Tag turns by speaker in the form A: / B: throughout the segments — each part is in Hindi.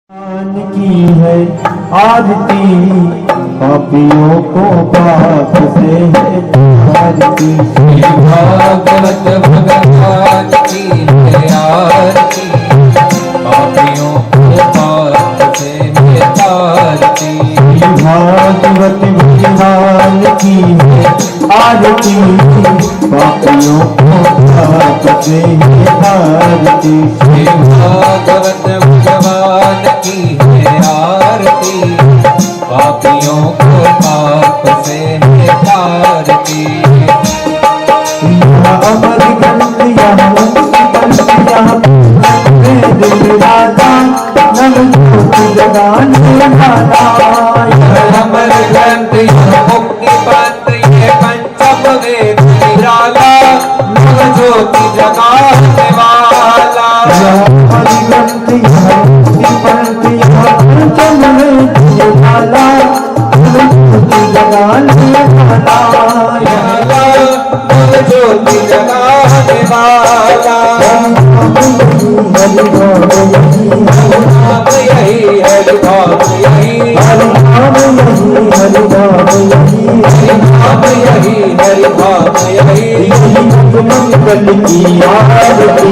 A: की है आरती पापियों को पाप से है आरती।
B: भागवत भगवान की है आरती पापियों को पाप से है तारती।
A: भागवत भगवान की है आरती पापियों को पाप से है आरती।
B: भागवत भगवान की है आरती पापियों को पाप से है तारती।
A: अमर ग्रंथ यहाँ दिल राजा नव ज्योति जगाने वाला।
B: अमर ग्रंथ मुक्ति पंथ ये पंचम वेद निराला नव ज्योति जगाने वाला।
A: अमर ग्रंथ यहाँ मुक्ति पंथ यहाँ पंचम वेद निराला नव ज्योति जगाने वाला।
B: नव ज्योति जगाने वाला। यही हरि नाम यही हरि नाम यही हरि नाम यही
A: मंगल की आरती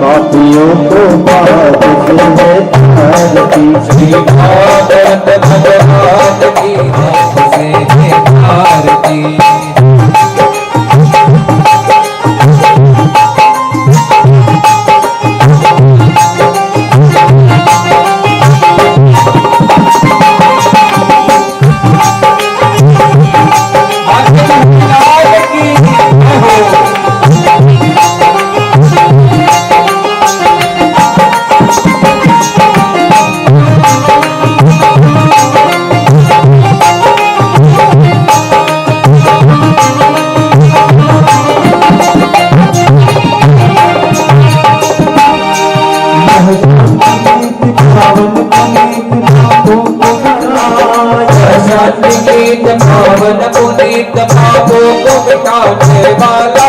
A: पापियों को पाप से है आरती।
B: श्री भागवत भगवान की पाप से है आरती। पावन पुनीत पापों को मिटाने वाला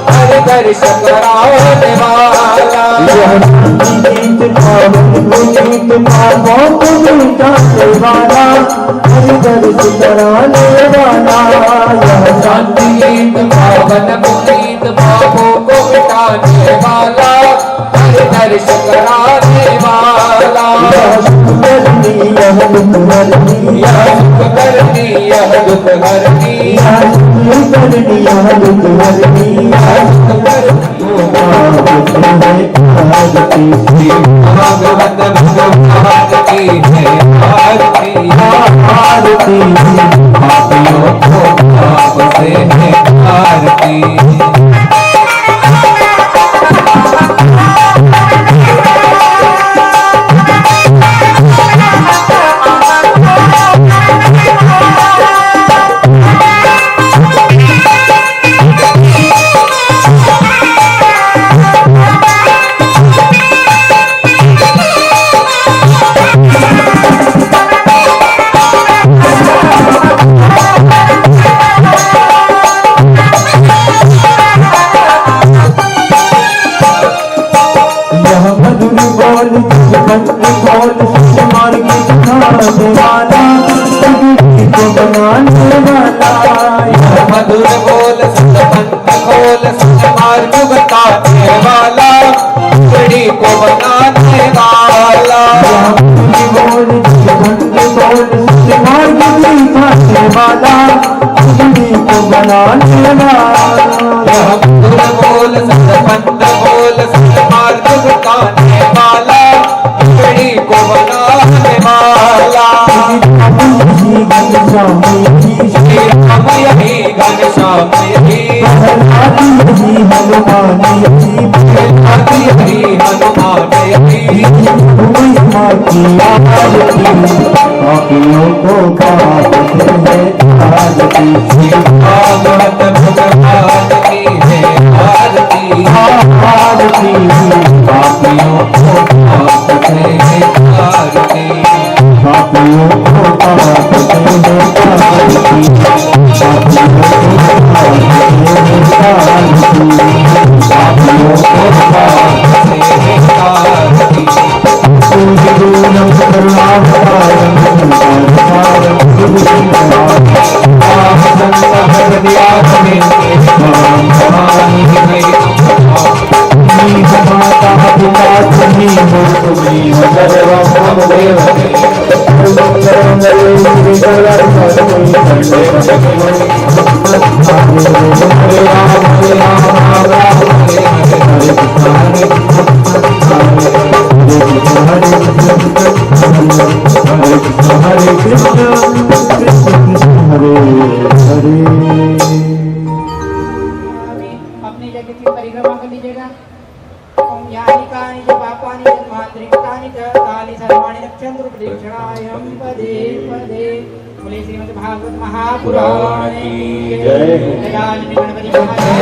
B: हर दर्शन कराने वाला।
A: गीत पावन पुनीत पापों को मिटाने वाला हर दर्श कराने वाला।
B: यह शांति गीत पावन पुनीत पापों को मिटाने वाला हर दर्श कराने वाला।
A: यह सुख करनी यह दुख हरनी
B: यह सुख करनी यह दुख हरनी
A: यह सुख करनी यह दुख हरनी
B: यह सुख करनी
A: आरती।
B: भागवत भगवान की है आरती
A: आरती
B: पापियों को पाप से है आरती। मधुर बोल सतपंथ खोल सतमार्ग बताने वाला पीढ़ी को बनाने वाला।
A: बोल मार्ग दिखाने वाला पीढ़ी को बनाने वाला।
B: मधुर बोल सतपंथ खोल सतमार्ग बताने वाला पीढ़ी को बनाने वाला।
A: घनश्याम
B: श्री राम यही घनश्याम यही
A: हनुमान यही
B: हनुमान यही
A: पापियों को पाप से है आरती।
B: भागवत भगवान की है आरती
A: आरती
B: पापियों को पाप से है आरती।
A: पापियों को पाप से है आरती। पापियों को पाप से है आरती।
C: अपनी जगह की परिक्रमा कर लीजिएगा। ओम यानि कानि च पापानि जन्मांतरिक्तानि च तानि सर्वाणि नक्षत्र प्रदक्षिणायां पदे पदे। बोले श्रीमद् भागवत महापुराण की जय। गजानन गणपति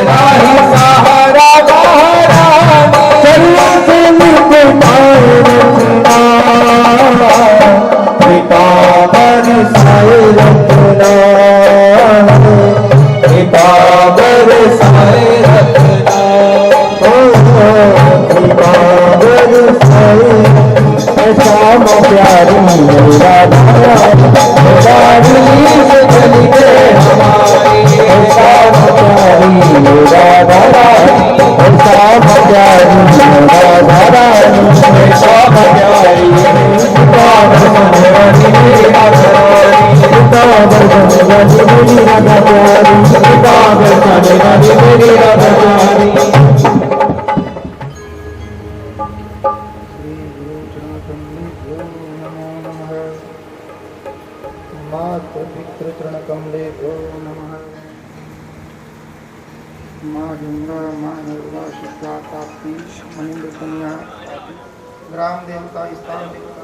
D: ग्राम देवता स्थान देवता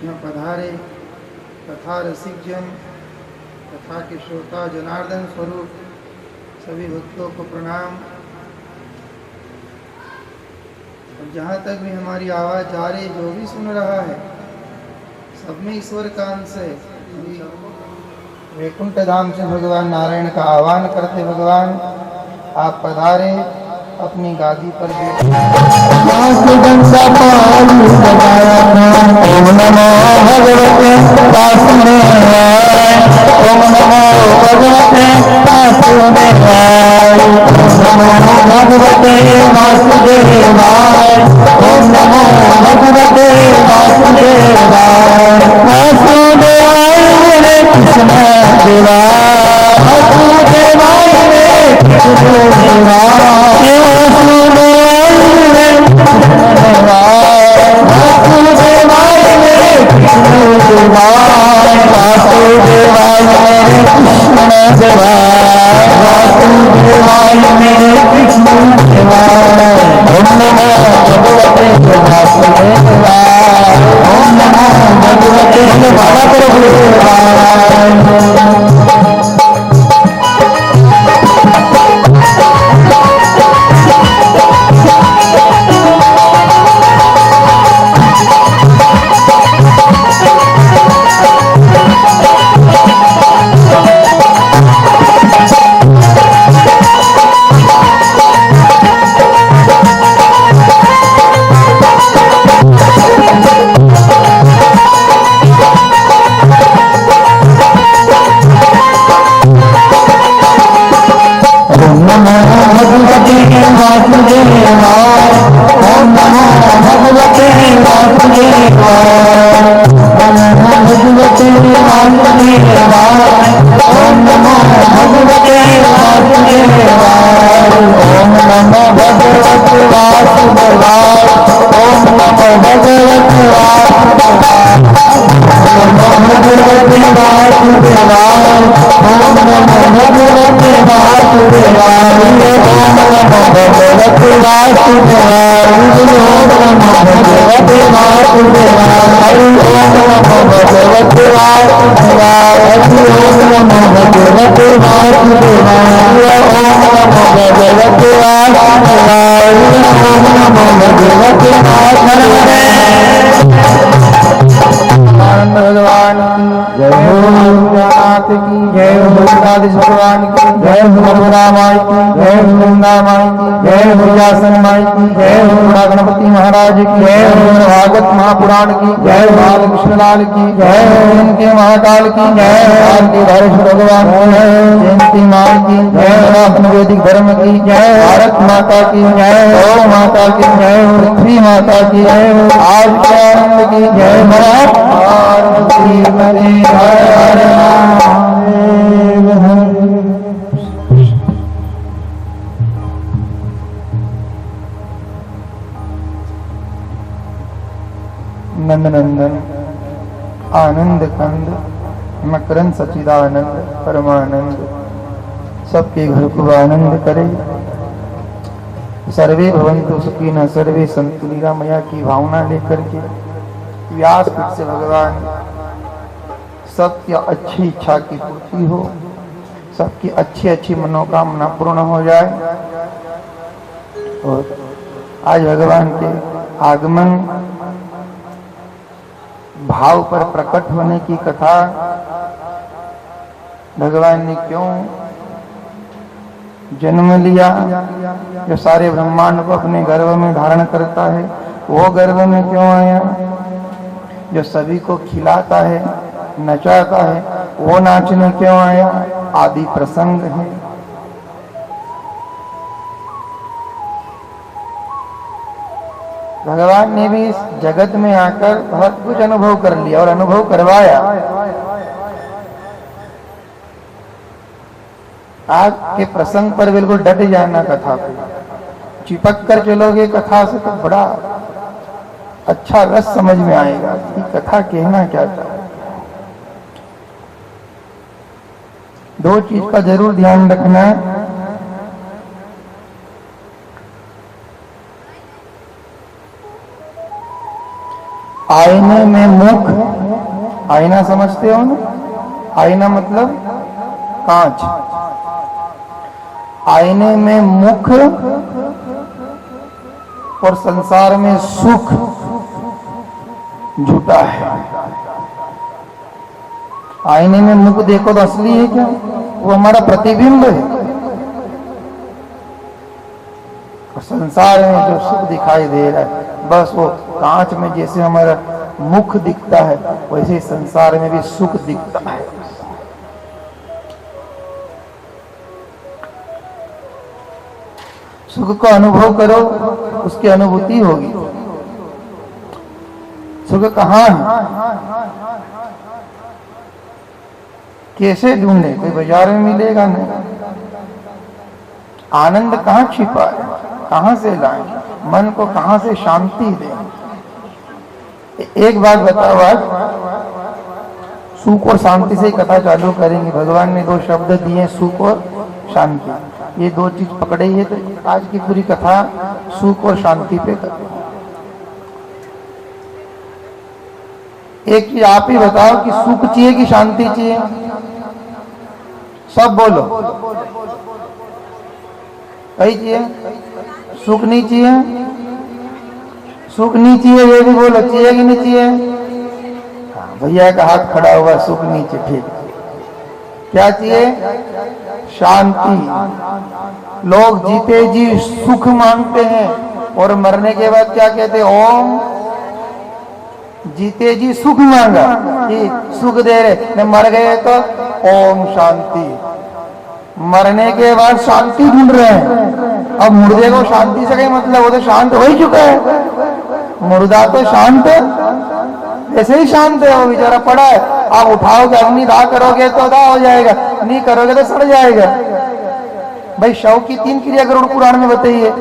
D: यहाँ पधारे तथा रसिक जन तथा के श्रोता जनार्दन स्वरूप सभी भक्तों को प्रणाम। और जहाँ तक भी हमारी आवाज़ जा रही, जो भी सुन रहा है, सब में ईश्वर का अंश है। वैकुंठ धाम से भगवान नारायण का आह्वान करते, भगवान आप पधारे अपनी गादी पर ओम नमो भगवते वासुदेवाय। ओम नमो भगवते वासुदेवाय। ओम नमो भगवते वासुदेवाय। ओम नमो भगवते वासुदेवाय। वासुदेवाय हरे कृष्ण देवाय। वासुदेवाय हरे कृष्ण देवाय। भगवान की जय, भगवान की जय सुभद्रा माई की, जय सुनंदा माई की, जय दुर्गासन माई की, जय गणपति महाराज की, जय भागवत महापुराण की, जय बाल कृष्णलाल की, जय के महाकाल की, जय धरेश्वर भगवान की, जयंती माई की, जय सनातन वैदिक धर्म की, जय भारत माता की, जय गौ माता की, जय पृथ्वी माता की, जय आज के आनंद की, जय पार्वती पते हर हर महादेव हर। नंदनंदन आनंद कंद मकरंद सचिदानंद परमानंद सबके घर को आनंद करे। सर्वे भवन्तु सुखिनः सर्वे सन्तु निरामया की भावना लेकर के व्यासपीठ से भगवान सबकी अच्छी इच्छा की पूर्ति हो, सबकी अच्छी अच्छी मनोकामना पूर्ण हो जाए। और आज भगवान के आगमन भाव पर प्रकट होने की कथा, भगवान ने क्यों जन्म लिया, जो सारे ब्रह्मांड को अपने गर्भ में धारण करता है वो गर्भ में क्यों आया, जो सभी को खिलाता है नचाता है वो नाचने क्यों आया, आदि प्रसंग है। भगवान ने भी इस जगत में आकर बहुत कुछ अनुभव कर लिया और अनुभव करवाया। आज के प्रसंग पर बिल्कुल डट जाना कथा पे, चिपक कर चलोगे कथा से तो बड़ा अच्छा रस समझ में आएगा कि कथा कहना क्या चाहता है। दो चीज का जरूर ध्यान रखना, आईने में मुख, आईना समझते हो ना, आईना मतलब कांच, आईने में मुख और संसार में सुख झूठा है। आईने में मुख देखो तो असली है क्या, वो हमारा प्रतिबिंब है। और संसार में जो सुख दिखाई दे रहा है बस वो कांच में जैसे हमारा मुख दिखता है वैसे संसार में भी सुख दिखता है। सुख को अनुभव करो, उसकी अनुभूति होगी। सुख कहाँ है, कैसे ढूंढे, कोई बाजार में मिलेगा नहीं। आनंद कहाँ छिपा है, कहाँ से लाएं, मन को कहाँ से शांति दें। एक बात बताओ, आज सुख और शांति से कथा चालू करेंगे। भगवान ने दो शब्द दिए, सुख और शांति, ये दो चीज पकड़े ही है तो आज की पूरी कथा सुख और शांति पे करें। एक चीज आप ही बताओ कि सुख चाहिए कि शांति चाहिए, सब बोलो। कहीं चाहिए, सुख नहीं चाहिए, सुख नहीं चाहिए ये भी बोलो, चाहिए कि नहीं चाहिए। भैया का हाथ खड़ा हुआ, सुख नहीं चाहिए, ठीक। क्या चाहिए, शांति। लोग जीते जी सुख मांगते हैं और मरने के बाद क्या कहते, ओम। जीते जी सुख मांगा कि सुख दे रहे, न मर गए तो ओम शांति। मरने के बाद शांति ढूंढ रहे हैं। अब मुर्दे को शांति से कहीं मतलब, वो तो शांत हो ही चुका है। मुर्दा तो शांत ऐसे ही शांत है, वो बेचारा पड़ा है। आप उठाओगे, अग्नि दाह करोगे तो दाह हो जाएगा, नहीं करोगे तो सड़ जाएगा। भाई शव की 3 क्रिया गरुड़ पुराण में बताइए।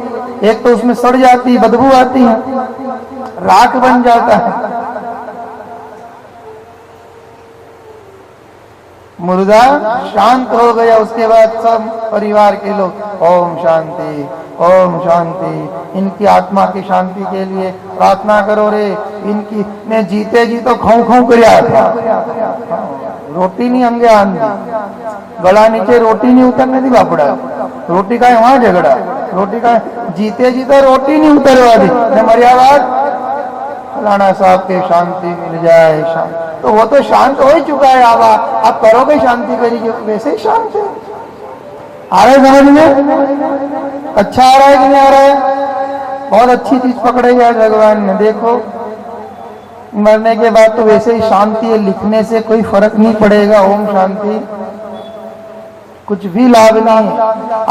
D: एक तो उसमें सड़ जाती, बदबू आती है, राख बन जाता है। मुर्दा शांत हो गया, उसके बाद सब परिवार के लोग ओम शांति ओम शांति। इनकी आत्मा की शांति के लिए प्रार्थना करो रे। इनकी ने जीते जी तो खाऊ खाऊ कर रोटी नहीं अंगे आन दी, गला नीचे रोटी नहीं उतरने दी बापड़ा। रोटी का वहां झगड़ा, रोटी का जीते जी तो रोटी नहीं उतरवा दी। मर्यादा फलाना साहब के शांति मिल जाए, शांति। तो वो तो शांत हो ही चुका है। आप करोगे शांति करिए, वैसे ही शांत है। आ रहा है समझ में? अच्छा आ रहा है कि नहीं आ रहा है? बहुत अच्छी चीज पकड़ी आज भगवान ने। देखो मरने के बाद तो वैसे ही शांति है, लिखने से कोई फर्क नहीं पड़ेगा। ओम शांति कुछ भी लाभ नहीं है।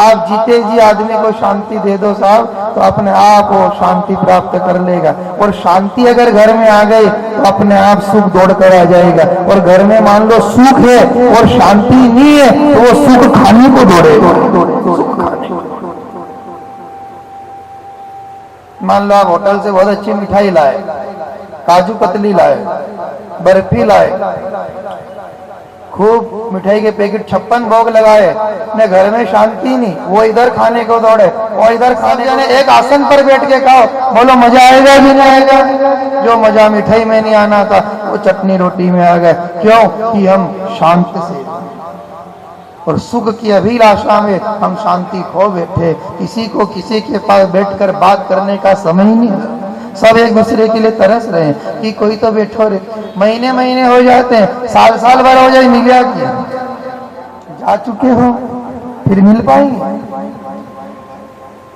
D: आप जीते जी आदमी को शांति दे दो साहब, तो अपने आप वो शांति प्राप्त कर लेगा। और शांति अगर घर में आ गई तो अपने आप सुख दौड़ कर आ जाएगा। और घर में मान लो सुख है और शांति नहीं है तो वो सुख खाने को दौड़ेगा। मान लो आप होटल से बहुत अच्छी मिठाई लाए, काजू कतली लाए, बर्फी लाए, खूब मिठाई के पैकेट 56 भोग लगाए, ने घर में शांति नहीं, वो इधर खाने को दौड़े, वो इधर खाने जाने। एक आसन पर बैठ के खाओ, बोलो मजा आएगा कि नहीं आएगा? जो मजा मिठाई में नहीं आना था वो चटनी रोटी में आ गया। क्यों? कि हम शांत से और सुख की अभिलाषा में हम शांति खो बैठे। किसी को किसी के पास बैठकर बात करने का समय ही नहीं। सब एक दूसरे के लिए तरस रहे हैं कि कोई तो बैठो रे। महीने महीने हो जाते हैं, साल साल भर हो जाए, मिला क्या? जा चुके हो, फिर मिल पाएंगे?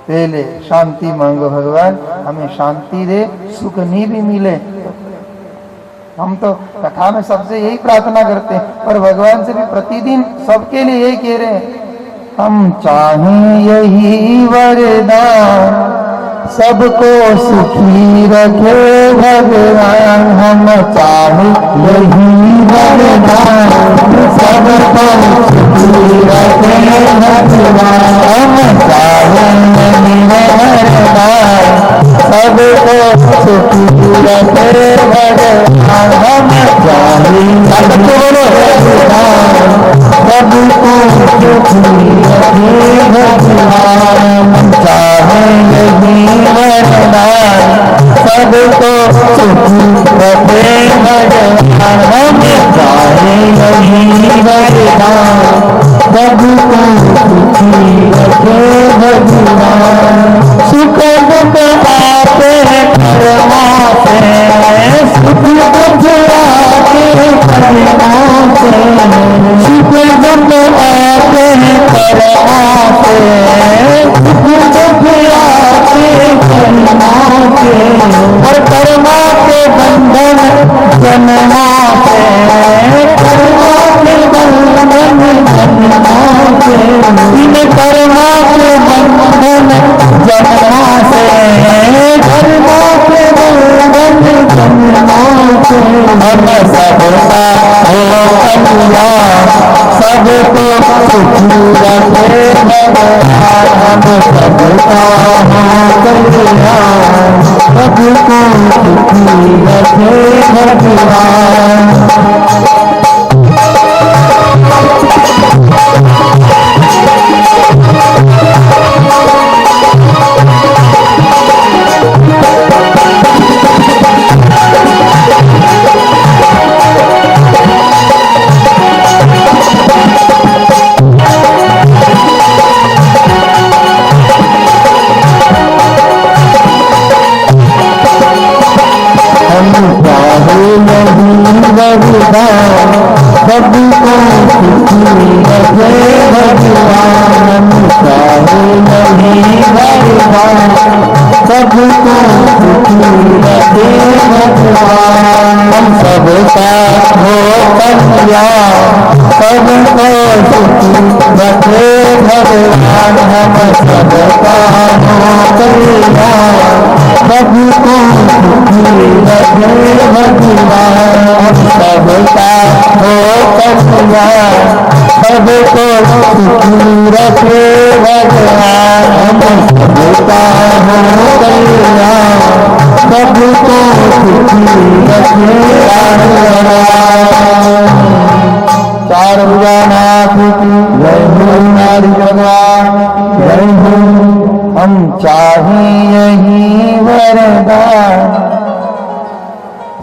D: पहले शांति मांगो, भगवान हमें शांति दे, सुख नहीं भी मिले। हम तो कथा में सबसे यही प्रार्थना करते हैं और भगवान से भी प्रतिदिन सबके लिए यही कह रहे हैं, हम चाहें यही वरदान, सबको सुखी रखे भगवान। हम चाहे यही वरदान, सबको सुखी रखे भगवान। हम चाहे यही वरदान, सबको सुखी रखे भगवान। हम चाहे सबको वरदान, सबको सुखी रखे भगवान। हम चाहे यही वरदान, सबको सुखी रखे भगवान। हम चाहे यही वरदान, सबको सुखी रखे भगवान। सुख दुख आते हैं कर्मों से, सुख दुख आते हैं कर्मों से, सुख दुख आते हैं कर्मों से, सुख दुख आते हैं कर्मों से। और कर्मों के बंधन जन्मों से, कर्मों के बंधन जन्मों से, इन कर्मों के बंधन जन्मों से, कर्मों के बंधन जन्मों से। हम सबका हो कल्याण, सबको सुखी रखे भगवान। हम सबका हो कल्याण, सबको सुखी रखे भगवान। सबको सुखी रखे भगवान। चाहे नहीं भगवान, सबको सुखी रखे भगवान। हम सबका हो कल्याण, सबको सुखी रखे भगवान। हम सबका हो कल्याण, सबको सुखी रखे भगवान। हम सबका हो कल्याण, सबको सुखी रखे भगवान। हम सबका हो कल्याण, सबको सुखी रखे भगवान। चार भुजानाथ की जय हो, नारी भगवान जय हो। हम चाहें यही वरदान,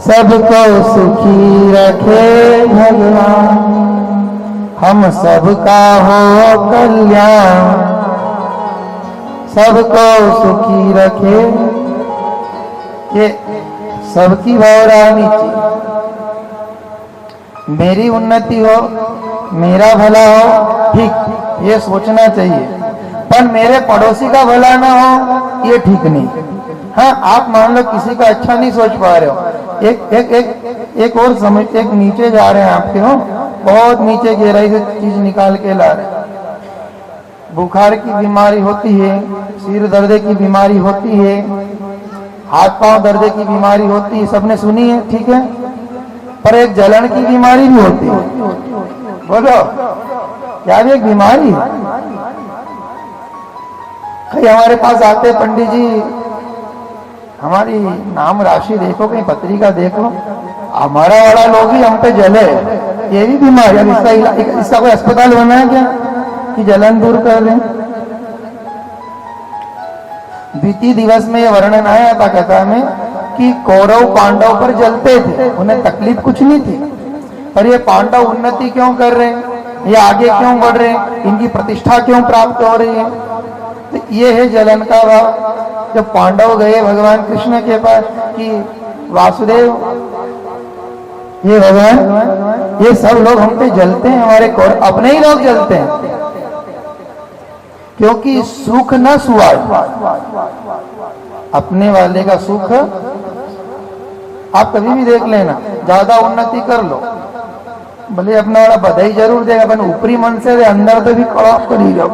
D: सबको सुखी रखे भगवान। हम सबका हो कल्याण, सबको सुखी रखे। ये सबकी भावरानी चाहिए। मेरी उन्नति हो, मेरा भला हो, ठीक, ये सोचना चाहिए। पर मेरे पड़ोसी का भला ना हो ये ठीक नहीं। हाँ, आप मान लो किसी का अच्छा नहीं सोच पा रहे हो, एक और समझ, एक नीचे जा रहे हैं आपके हो, बहुत नीचे गहराई से चीज निकाल के ला रहे हैं। बुखार की बीमारी होती है, सिर दर्द की बीमारी होती है, हाथ पांव दर्द की बीमारी होती है, सबने सुनी है, ठीक है। पर एक जलन की बीमारी भी होती है। बोलो क्या भी एक बीमारी है? कहीं हमारे पास आते पंडित जी, हमारी नाम राशि देखो, कहीं पत्रिका देखो, हमारा वाला लोग ही हम पे जले, ये भी बीमारी। अब इसका कोई अस्पताल बना है क्या कि जलन दूर कर दें? बीती दिवस में ये वर्णन आया था कथा में कि कौरव पांडव पर जलते थे, उन्हें तकलीफ कुछ नहीं थी, पर ये पांडव उन्नति क्यों कर रहे हैं, ये आगे क्यों बढ़ रहे हैं, इनकी प्रतिष्ठा क्यों प्राप्त हो रही है? तो ये है जलन का भाव। जब पांडव गए भगवान कृष्ण के पास कि वासुदेव, ये भगवान, ये सब लोग हम पे जलते हैं, हमारे कौरव अपने ही लोग जलते हैं, क्योंकि सुख न सुहाए, अपने वाले का सुख। आप कभी भी देख लेना, ज्यादा उन्नति कर लो, भले अपना वाला बधाई जरूर देगा, अपन ऊपरी मन से अंदर तो भी खराब कर ही जाओ।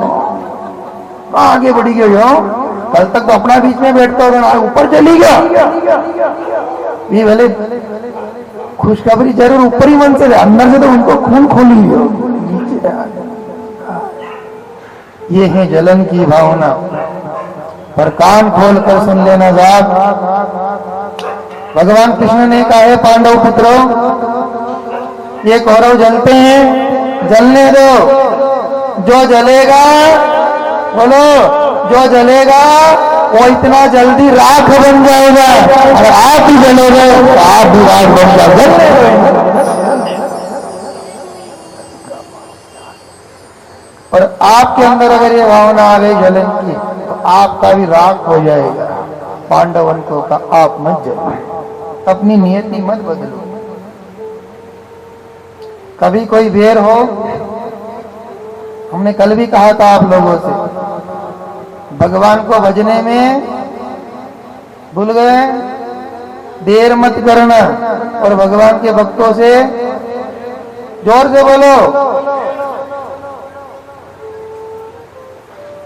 D: आगे बढ़ी गई हो, कल तक तो अपना बीच में बैठता होगा, ऊपर चली गया, ये भले खुशखबरी जरूर ऊपरी मन से, अंदर से तो उनको खून खोली हो। ये है जलन की भावना। पर कान खोल कर सुन लेना साहब, भगवान कृष्ण ने कहा है पांडव पुत्रों, ये कौरव जलते हैं, जलने दो, जो जलेगा, बोलो, जो जलेगा वो इतना जल्दी राख बन जाएगा, और आप ही जलोगे तो आप भी राख बन जाओगे। और आपके अंदर अगर ये भावना आ गई जलन की, तो आपका भी राख हो जाएगा। पांडवों का आप मत जलो, अपनी नियति मत बदलो। कभी कोई बेर हो, हमने कल भी कहा था आप लोगों से, भगवान को भजने में भूल गए, देर मत करना। और भगवान के भक्तों से जोर से बोलो,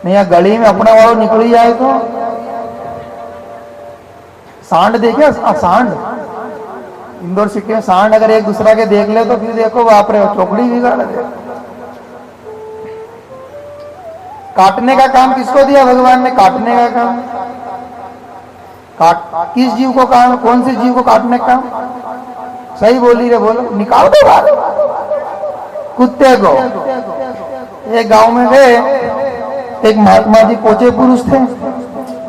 D: नहीं यहाँ गली में अपना वालों निकली जाए तो सांड देखे, सांड इंदौर सिटी में सांड अगर एक दूसरा के देख ले तो फिर देखो बाप रे, चौकड़ी बिगाड़ दे। काटने का काम किसको दिया भगवान ने? काटने का काम। किस जीव को काम, कौन से जीव को काटने का काम? सही बोली रे, बोलो, निकाल दो बाहर। कुत्ते को। एक गांव में गए, एक महात्मा जी पोचे पुरुष थे,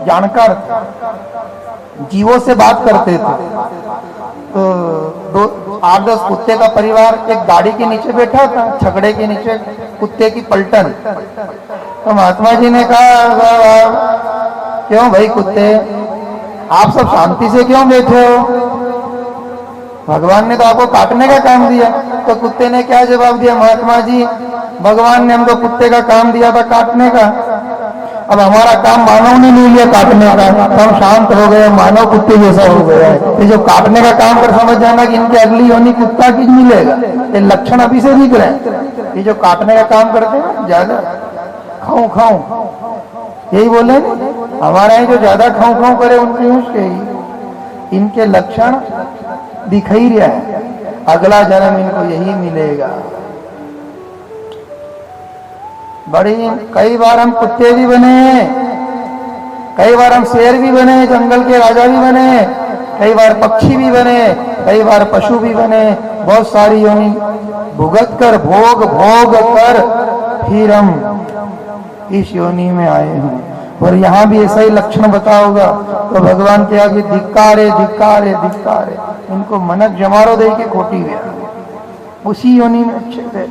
D: जानकार थे, जीवों से बात करते थे। तो 8-10 कुत्ते का परिवार एक गाड़ी के नीचे बैठा था, छकड़े के नीचे कुत्ते की पलटन। तो महात्मा जी ने कहा, क्यों भाई कुत्ते, आप सब शांति से क्यों बैठे हो? भगवान ने तो आपको काटने का काम दिया। तो कुत्ते ने क्या जवाब दिया, महात्मा जी भगवान ने हमको कुत्ते का काम दिया था काटने का, अब हमारा काम मानव ने ले लिया काटने का, तो हम शांत हो गए, मानव कुत्ते जैसा हो गया है। ये जो काटने का काम कर समझ जाना कि इनकी अगली योनि कुत्ता की मिलेगा, ये लक्षण अभी से दिख रहे हैं। ये जो काटने का काम करते हैं ज्यादा खाऊं खाऊं, यही बोले हमारा ही जो ज्यादा खाऊं खाऊं करे उनके उसके इनके लक्षण दिख ही रहा है, अगला जन्म इनको यही मिलेगा। बड़ी कई बार हम कुत्ते भी बने, कई बार हम शेर भी बने, जंगल के राजा भी बने, कई बार पक्षी भी बने, कई बार पशु भी बने, बहुत सारी योनि भुगत कर भोग भोग कर फिर हम इस योनि में आए हैं। और यहाँ भी ऐसा ही लक्षण बता होगा। तो भगवान के आगे धिक्कार है, धिक्कार है, धिक्कार है, इनको मनक जमारो दे के खोटी गया, उसी योनि में अच्छे थे।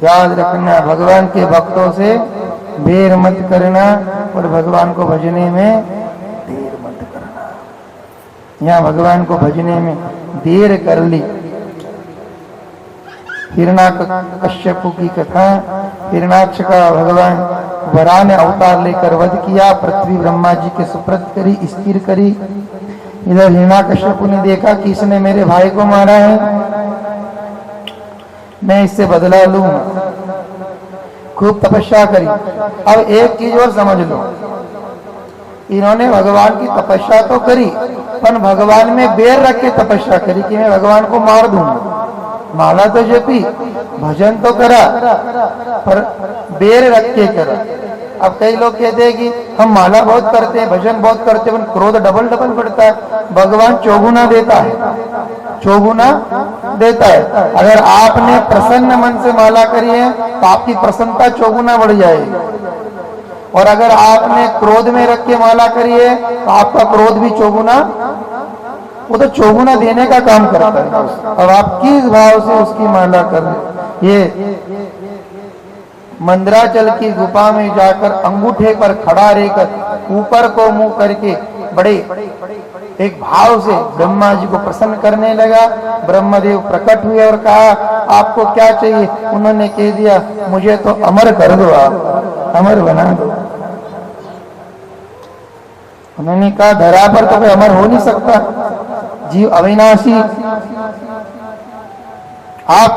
D: याद रखना, भगवान के भक्तों से देर मत करना और भगवान को भजने में देर मत करना। यहाँ भगवान को भजने में देर कर ली, हिरण्याकश्यपु की कथा। हिरण्याक्ष का भगवान वराह ने अवतार लेकर वध किया, पृथ्वी ब्रह्मा जी के सुप्रत करी, स्थिर करी। इधर हिरण्याकश्यपु ने देखा कि इसने मेरे भाई को मारा है, मैं इससे बदला लूंगा। खूब तपस्या करी। अब एक चीज और समझ लो, इन्होंने भगवान की तपस्या तो करी, पर भगवान में बेर रख के तपस्या करी कि मैं भगवान को मार दूंगा। माला तो जपी, भजन तो करा, पर बेर रख के करा। अब कई लोग कहते हैं कि हम माला बहुत करते हैं, भजन बहुत करते हैं, पर क्रोध डबल डबल बढ़ता है। भगवान चौगुना देता है, चौगुना देता है। अगर आपने प्रसन्न मन से माला करी है तो आपकी प्रसन्नता चौगुना बढ़ जाएगी, और अगर आपने क्रोध में रख के माला करी है तो आपका क्रोध भी चौगुना, वो तो चौगुना देने का काम करता है। अब आप किस भाव से उसकी माला कर रहे। ये मंदराचल की गुफा में जाकर अंगूठे पर खड़ा रहकर ऊपर को मुंह करके बड़े एक भाव से ब्रह्मा जी को प्रसन्न करने लगा। ब्रह्मदेव प्रकट हुए और कहा आपको क्या चाहिए। उन्होंने कह दिया मुझे तो अमर कर दो, आप अमर बना दो। उन्होंने कहा धरा पर तो कोई अमर हो नहीं सकता, जीव अविनाशी। आप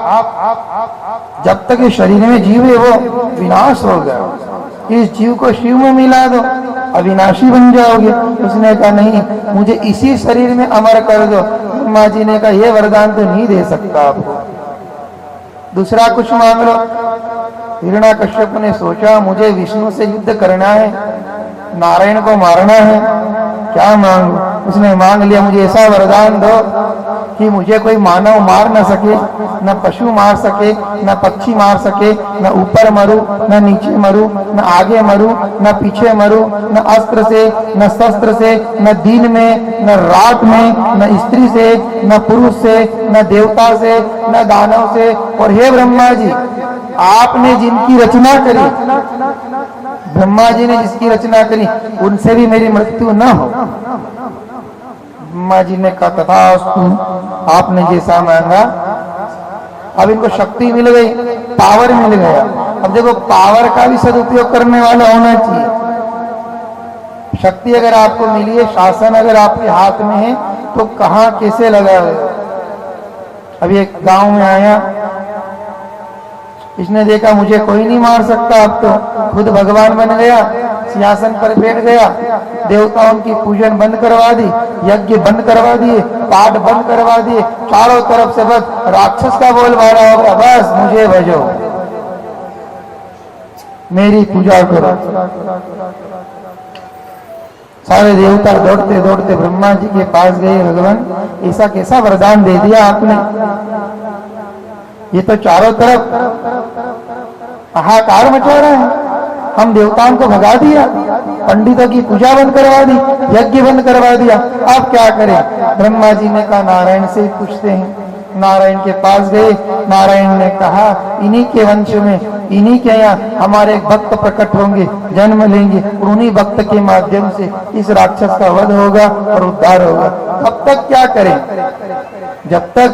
D: जब तक इस शरीर में जीव है वो विनाश हो गया, इस जीव को शिव में मिला दो, अविनाशी बन जाओगे। उसने कहा नहीं, मुझे इसी शरीर में अमर कर दो। ब्रह्मा जी ने कहा ये वरदान तो नहीं दे सकता आपको, दूसरा कुछ मांग लो। हिरण्याकश्यप ने सोचा मुझे विष्णु से युद्ध करना है, नारायण को मारना है, क्या मांगू। उसने मांग लिया मुझे ऐसा वरदान दो कि मुझे कोई मानव मार न सके, न पशु मार सके, न पक्षी मार सके, न ऊपर मरू, न नीचे मरू, न आगे मरू, न पीछे मरू, न अस्त्र से, न शस्त्र से, न दिन में, न रात में, न स्त्री से, न पुरुष से, न देवता से, न दानव से। और हे ब्रह्मा जी, आपने जिनकी रचना करी, ब्रह्मा जी ने जिसकी रचना करी, उनसे भी मेरी मृत्यु न हो। ब्रह्मा जी ने कहा तथास्तु, आपने जैसा मांगा। अब इनको शक्ति मिल गई, पावर मिल गया। अब देखो पावर का भी सदुपयोग करने वाला होना चाहिए। शक्ति अगर आपको मिली है, शासन अगर आपके हाथ में है, तो कहां कैसे लगा है। अभी एक गांव में आया, इसने देखा मुझे कोई नहीं मार सकता, अब तो खुद भगवान बन गया, सिंहासन पर बैठ गया, देवताओं की पूजन बंद करवा दी, यज्ञ बंद करवा दिए, पाठ बंद करवा दिए, चारों तरफ से बस राक्षस का बोलबाला हो गया। बस मुझे भजो, मेरी पूजा करो। सारे देवता दौड़ते दौड़ते ब्रह्मा जी के पास गए। भगवान ऐसा कैसा वरदान दे दिया आपने, ये तो चारों तरफ हाहाकार मचा रहा है। हम देवताओं को भगा दिया, पंडितों की पूजा बंद करवा दी, यज्ञ बंद करवा दिया, अब क्या करें। ब्रह्मा जी ने कहा नारायण से ही पूछते हैं। नारायण के पास गए। नारायण ने कहा इन्हीं के वंश में, इन्हीं के यहाँ हमारे एक भक्त प्रकट होंगे, जन्म लेंगे, और उन्हीं भक्त के माध्यम से इस राक्षस का वध होगा और उद्धार होगा। तब तक क्या करें, जब तक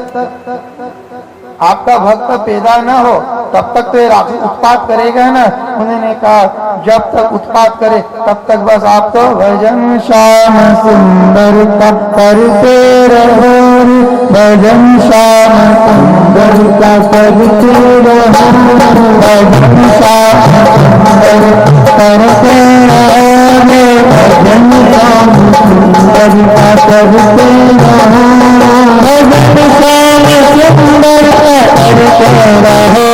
D: आपका भक्त पैदा न हो तब तक तो ये राक्षस उत्पात करेगा ना। उन्होंने कहा जब तक उत्पात करे तब तक बस आप तो भजन श्याम सुंदर का करते रहो, भजन श्याम सुंदर का करते रहो, भजन श्याम सुंदर करते रहो, भजन श्याम सुंदर का करते रहो, भजन श्याम सुंदर करते रहो,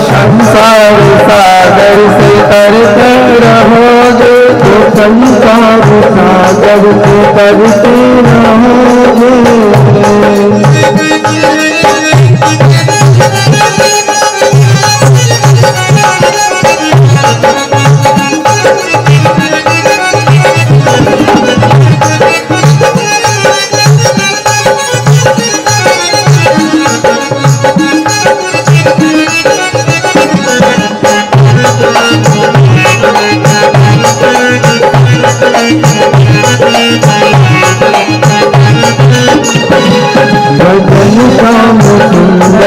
D: संसार सागर से तरते रहोगे, तो संसार सागर से तरते रहोगे।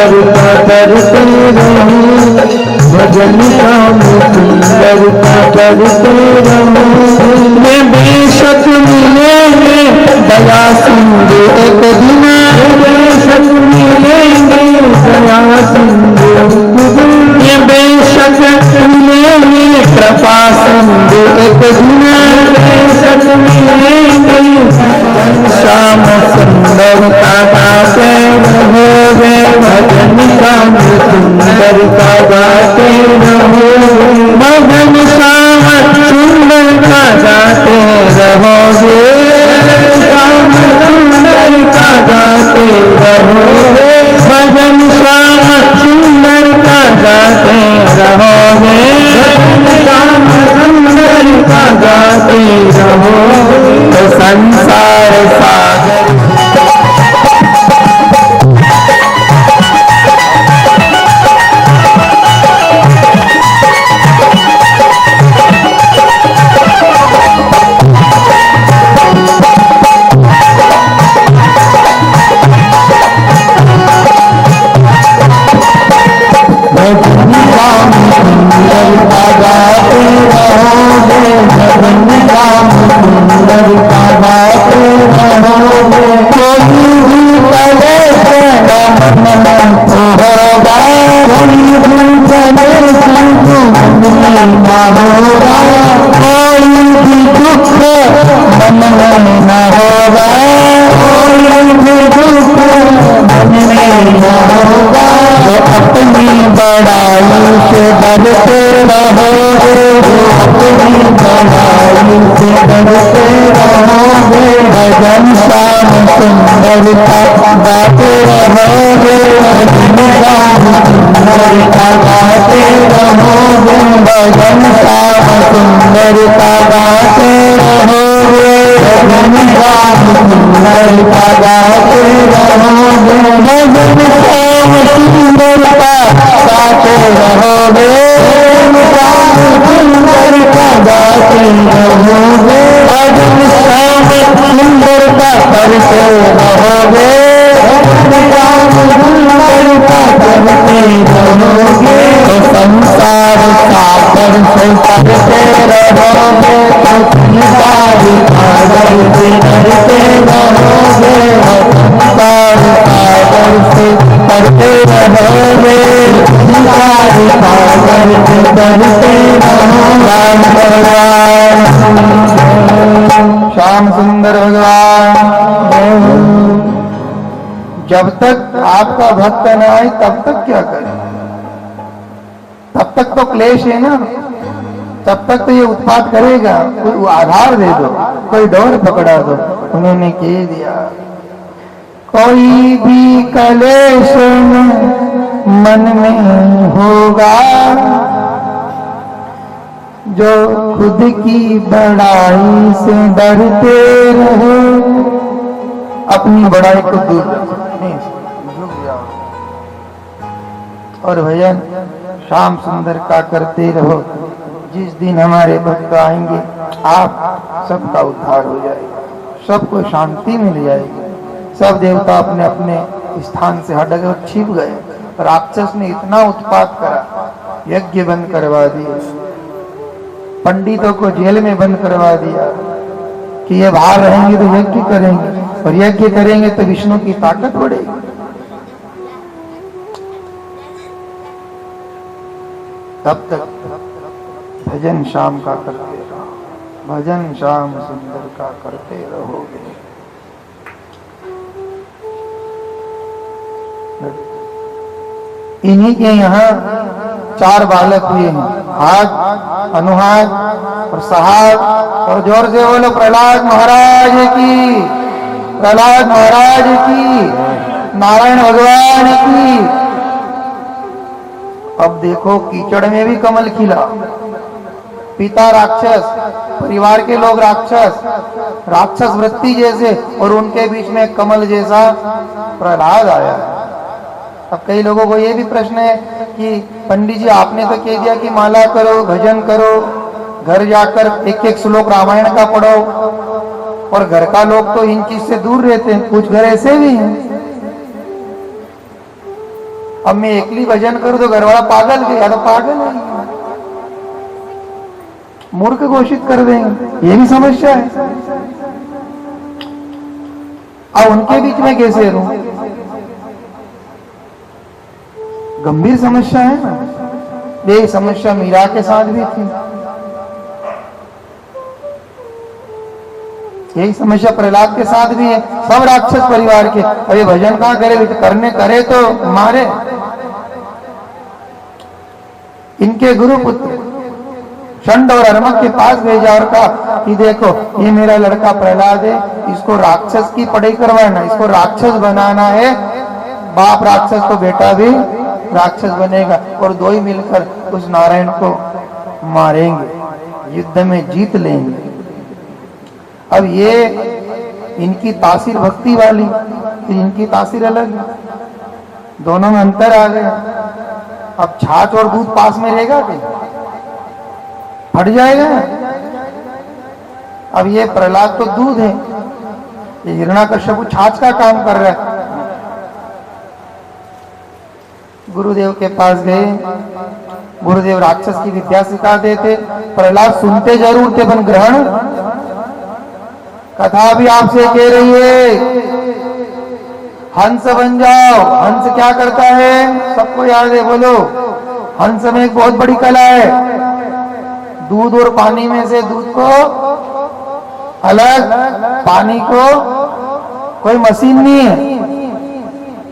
A: सुंदर का करते रहो, भजन श्याम सुंदर का करते रहो। मैं बेशक मिलेंगे दया सिंधु एक दिन, बेशक मिलेंगे दया सिंधु एक दिन, ये बेशक मिलेंगे कृपा सिंधु एक दिन, बेशक मिलेंगे श्याम सुंदर का गाते रहोगे, भजन श्याम सुंदर का गाते रहोगे, भजन श्याम सुंदर का गाते रहोगे, श्याम सुंदर का गाते रहोगे, भजन श्याम सुंदर का गाते रहोगे, श्याम सुंदर का गाते रहोगे। तो संसार सागर श्याम सुंदर भगवान। जब तक आपका भक्त न आए तब तक क्या करें? तब तक तो क्लेश है ना, तब तक तो ये उत्पात करेगा। कोई आधार दे दो, कोई डोर पकड़ा दो। उन्होंने कह दिया कोई भी कलेश मन में होगा, जो खुद की बड़ाई से डरते रहो, अपनी बड़ाई को दूर रखो, झुक जाओ और भजन श्याम सुंदर का करते रहो। जिस दिन हमारे भक्त आएंगे आप सबका उद्धार हो जाएगा, सबको शांति मिल जाएगी। सब देवता अपने अपने स्थान से हट गए और छिप गए। राक्षस ने इतना उत्पात करा, यज्ञ बंद करवा दिए, पंडितों को जेल में बंद करवा दिया कि ये बाहर रहेंगे तो यज्ञ करेंगे, और यज्ञ करेंगे तो विष्णु की ताकत बढ़ेगी। तब तक भजन श्याम का करते रहो, भजन श्याम सुंदर का करते रहोगे। इन्हीं के यहाँ 4 बालक हुए हैं, हाथ, अनुहाथ और सहाथ। और जोर से बोलो प्रहलाद महाराज की, प्रहलाद महाराज की, नारायण भगवान की। अब देखो कीचड़ में भी कमल खिला। पिता राक्षस, परिवार के लोग राक्षस, राक्षस वृत्ति जैसे, और उनके बीच में कमल जैसा प्रहलाद आया। अब कई लोगों को ये भी प्रश्न है कि पंडित जी आपने तो कह दिया कि माला करो, भजन करो, घर जाकर एक एक श्लोक रामायण का पढ़ो, और घर का लोग तो इन चीज से दूर रहते हैं। कुछ घर ऐसे भी हैं अब मैं एकली भजन करूं तो घरवाला पागल गया, तो पागल है, मूर्ख घोषित कर देंगे, ये भी समस्या है। अब उनके बीच में कैसे रहूं, गंभीर समस्या है ना। ये समस्या मीरा के साथ भी थी, यही समस्या प्रहलाद के साथ भी है। सब राक्षस परिवार के, अब ये भजन कहां करे, करने करे तो मारे। इनके गुरु पुत्र षंड और अर्मक के पास भेजा और कहा कि देखो ये मेरा लड़का प्रहलाद है, इसको राक्षस की पढ़ाई करवाना, इसको राक्षस बनाना है। बाप राक्षस तो बेटा भी राक्षस बनेगा, और दो ही मिलकर उस नारायण को मारेंगे, युद्ध में जीत लेंगे। अब ये इनकी तासीर भक्ति वाली, इनकी तासीर अलग है, दोनों में अंतर आ गया। अब छाछ और दूध पास में रहेगा कि फट जाएगा। अब ये प्रहलाद तो दूध है, ये हिरण्याकश्यप छाछ का काम कर रहा है। गुरुदेव के पास गए, गुरुदेव राक्षस की विद्या सिखाते थे। प्रहलाद सुनते जरूर थे पर ग्रहण, कथा भी आपसे कह रही है हंस बन जाओ। हंस क्या करता है, सबको याद है, बोलो। हंस में एक बहुत बड़ी कला है, दूध और पानी में से दूध को अलग, पानी को कोई मशीन नहीं है।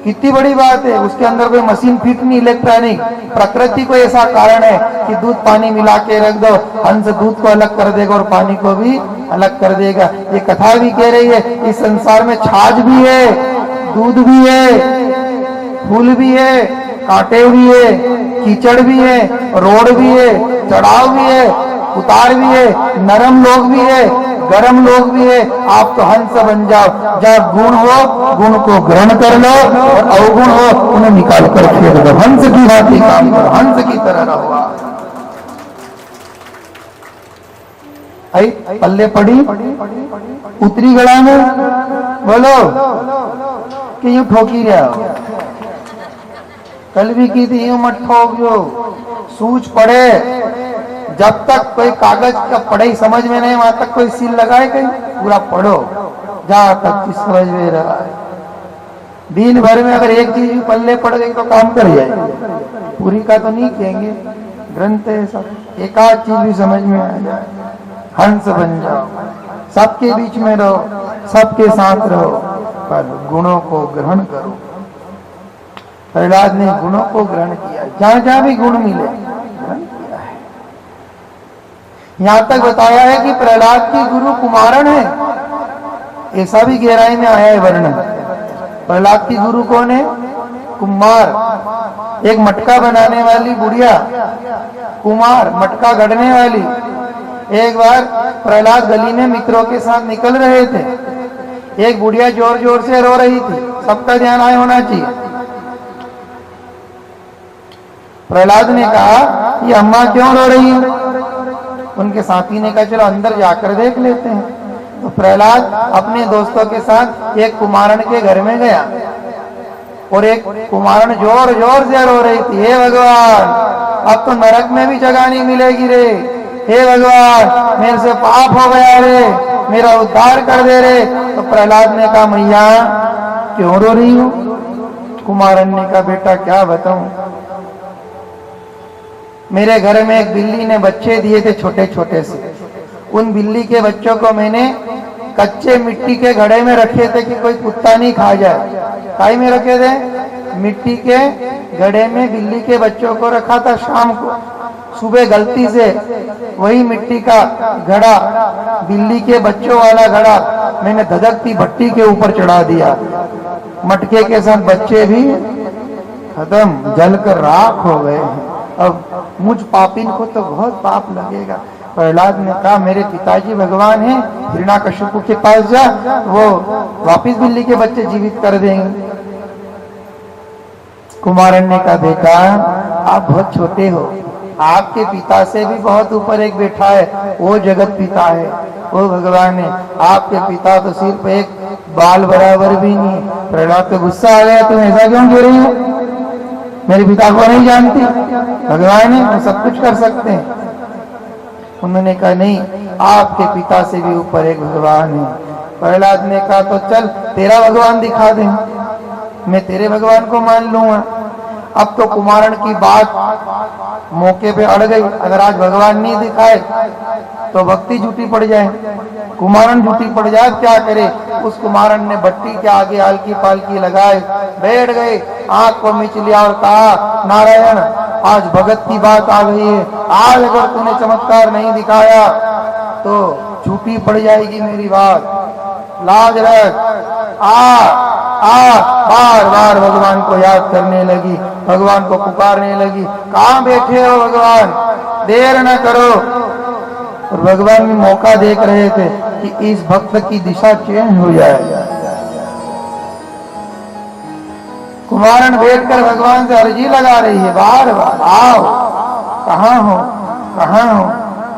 A: कितनी बड़ी बात है, उसके अंदर कोई मशीन फिट नहीं, इलेक्ट्रॉनिक। प्रकृति को ऐसा कारण है कि दूध पानी मिला के रख दो, हंस दूध को अलग कर देगा और पानी को भी अलग कर देगा। ये कथा भी कह रही है इस संसार में छाछ भी है, दूध भी है, फूल भी है, कांटे भी है, कीचड़ भी है, रोड भी है, चढ़ाव भी है, उतार भी है, नरम लोग भी है, गरम लोग भी है। आप तो हंस बन जाओ, जहाँ गुण हो गुण को ग्रहण कर लो, और अवगुण हो उन्हें निकाल कर फेंक दो। हंस की भांति काम करो, हंस की तरह रहो। आई पल्ले पड़ी उतरी गड़ा में, बोलो कि यूं ठोकी रहा हो। कल भी की थी, यूं मत ठोक जो, सूझ पड़े। जब तक कोई कागज का पढ़ाई समझ में नहीं, वहां तक कोई सील लगाए कहीं, पूरा पढ़ो जहां तक समझ में रहा है। दिन भर में अगर एक चीज भी पल्ले पड़ गई तो काम कर जाए, पूरी का तो नहीं कहेंगे, ग्रंथ है सब, एक आध चीज भी समझ में आ जाए। हंस बन जाओ, सबके बीच में रहो, सबके साथ रहो, पर गुणों को ग्रहण करो। प्रहलाद ने गुणों को ग्रहण किया, जहां जहां भी गुण मिले ग्रहण किया है। यहां तक बताया है कि प्रहलाद की गुरु कुमारन है, ऐसा भी गहराई में आया है वर्णन। प्रहलाद की गुरु कौन है, कुमार, एक मटका बनाने वाली बुढ़िया, कुमार मटका गढ़ने वाली। एक बार प्रहलाद गली में मित्रों के साथ निकल रहे थे, एक बुढ़िया जोर जोर से रो रही थी, सबका ध्यान आए होना चाहिए। प्रहलाद ने कहा ये अम्मा क्यों रो रही है? उनके साथी ने कहा चलो अंदर जाकर देख लेते हैं। तो प्रहलाद अपने दोस्तों के साथ एक कुमारन के घर में गया, और एक कुमारन जोर जोर से रो रही थी, हे भगवान अब तो नरक में भी जगह नहीं मिलेगी रे, हे भगवान मेरे से पाप हो गया रे, मेरा उद्धार कर दे रे। तो प्रहलाद ने कहा मैया क्यों रो रही हो? कुमारन ने कहा बेटा क्या बताऊं, मेरे घर में एक बिल्ली ने बच्चे दिए थे छोटे छोटे से, उन बिल्ली के बच्चों को मैंने कच्चे मिट्टी के घड़े में रखे थे कि कोई कुत्ता नहीं खा जाए। काई में रखे थे? मिट्टी के घड़े में बिल्ली के बच्चों को रखा था। शाम को सुबह गलती से वही मिट्टी का घड़ा, बिल्ली के बच्चों वाला घड़ा मैंने धधकती भट्टी के ऊपर चढ़ा दिया। मटके के साथ बच्चे भी खत्म, जलकर राख हो गए। अब मुझ पापिन को तो बहुत पाप लगेगा। प्रहलाद ने कहा मेरे पिताजी भगवान हैं, हिरण्याकश्यप के पास जा, वो वापिस बिल्ली के बच्चे जीवित कर देंगे। कुमारन ने कहा बेटा आप बहुत छोटे हो, आपके पिता से भी बहुत ऊपर एक बैठा है, वो जगत पिता है, वो भगवान है। आपके पिता तो सिर्फ एक बाल बराबर भी नहीं। प्रहलाद को गुस्सा आ गया, तुम ऐसा क्यों कह रही हो? मेरे पिता को नहीं जानती, भगवान है, वो सब कुछ कर सकते हैं। उन्होंने कहा नहीं, आपके पिता से भी ऊपर एक भगवान है। प्रहलाद ने कहा तो चल तेरा भगवान दिखा दे, मैं तेरे भगवान को मान लूंगा। अब तो कुमारण की बात मौके पे अड़ गई, अगर आज भगवान नहीं दिखाए तो भक्ति झूठी पड़ जाए, कुमारण झूठी पड़ जाए, क्या करे। उस कुमारण ने भट्टी के आगे हल्की पालकी लगाए, बैठ गए, आंख को मीच लिया और कहा नारायण आज भगत की बात आ गई है, आज अगर तूने चमत्कार नहीं दिखाया तो झूठी पड़ जाएगी मेरी बात, लाज रख। बार बार भगवान को याद करने लगी, भगवान को पुकारने लगी, कहाँ बैठे हो भगवान, देर न करो। और भगवान भी मौका देख रहे थे कि इस भक्त की दिशा चेंज हो जाए। कुमारण बैठकर भगवान से अर्जी लगा रही है, बार बार आओ, कहाँ हो, कहाँ हो,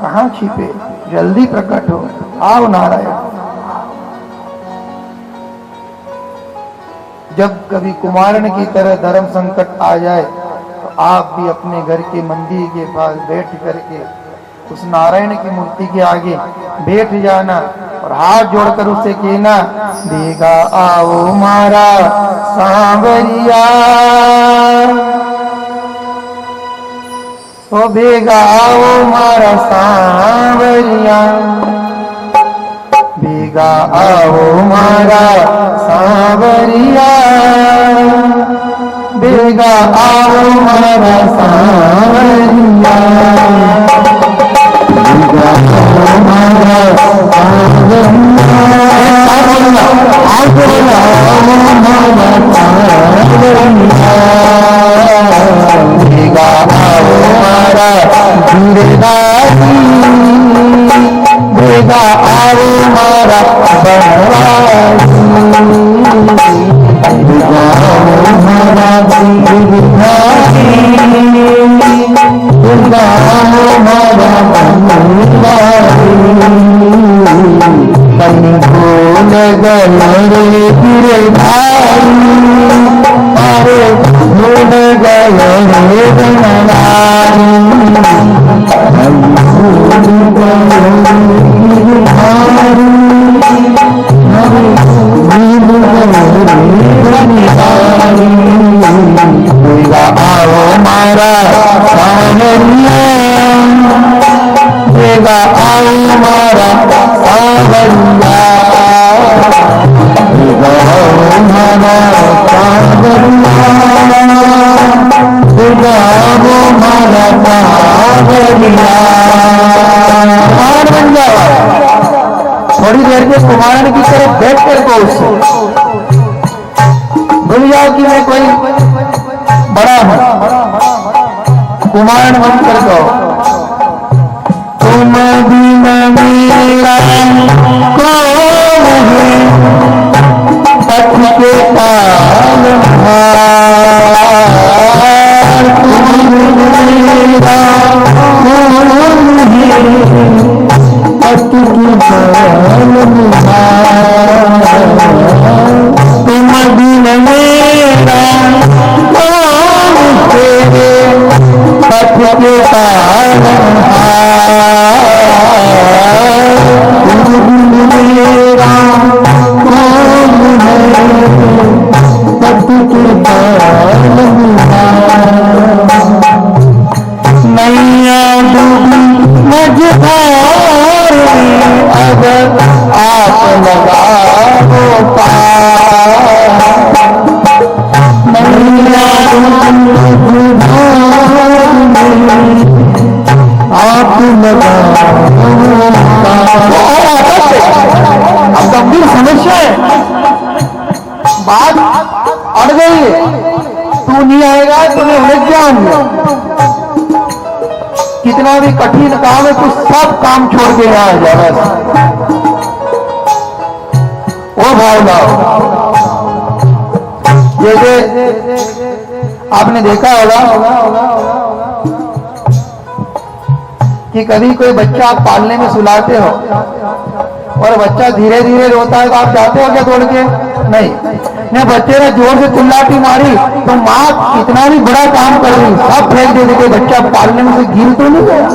A: कहाँ छिपे, जल्दी प्रकट हो, आओ नारायण। जब कभी कुमारण की तरह धर्म संकट आ जाए तो आप भी अपने घर के मंदिर के पास बैठ करके उस नारायण की मूर्ति के आगे बैठ जाना और हाथ जोड़कर उससे कहना, बेगा आओ मारा सांवरिया, ओ बेगा आओ मारा सांवरिया, बेगा आओ मारा सांवरिया, बेगा आओ मारा सांवरिया, बेगा आओ मारा सांवरिया, बेगा आओ मारा गिरदारी, बेगा आओ मारा बनवासी, बेगा आओ मारा गिरधारी, बेगा आओ मारा बनवासी, कहीं भूल गए रे गिरधारी, अरे भूल गए रे बनवारी, आओ मारा सांवरिया, बेगा आओ मारा सांवरिया, बेगा आओ मारा सांवरिया, बेगा आओ मारा सांवरिया। थोड़ी देर के कुमारण की तरफ बैठ कर को उससे भूल जाओ कि मैं कोई बड़ा हूं, कुमारण बन कर दो। तुम बिन मेरा कौन है, पथ के पालनहार, तुम बिन मेरा कौन है, पथ के पालनहार, तुम बिन मेरा कौन तेरे पथ के पालनहार, तुम बिन मेरा कौन है, पथ के पालनहार, नैया डूबी मझधार में अगर आप लगाओ पार, नैया डूबी मझधार में आप लगाओ पार। अब गंभीर समस्या है, बात अड़ गई है, तू नहीं आएगा तो मैं उलझ जाऊंगा। कितना भी कठिन काम है तो सब काम छोड़ के यहाँ आ जा, बस वो भाव लाओ। जैसे आपने देखा होगा कि कभी कोई बच्चा आप पालने में सुलाते हो और बच्चा धीरे धीरे रोता है तो आप जाते हो क्या तोड़ के? नहीं, ने बच्चे ने जोर से चिल्लाती मारी तो माँ कितना भी बड़ा काम कर रही, सब फेंक दे देते, बच्चा पालने में से गिर तो नहीं गया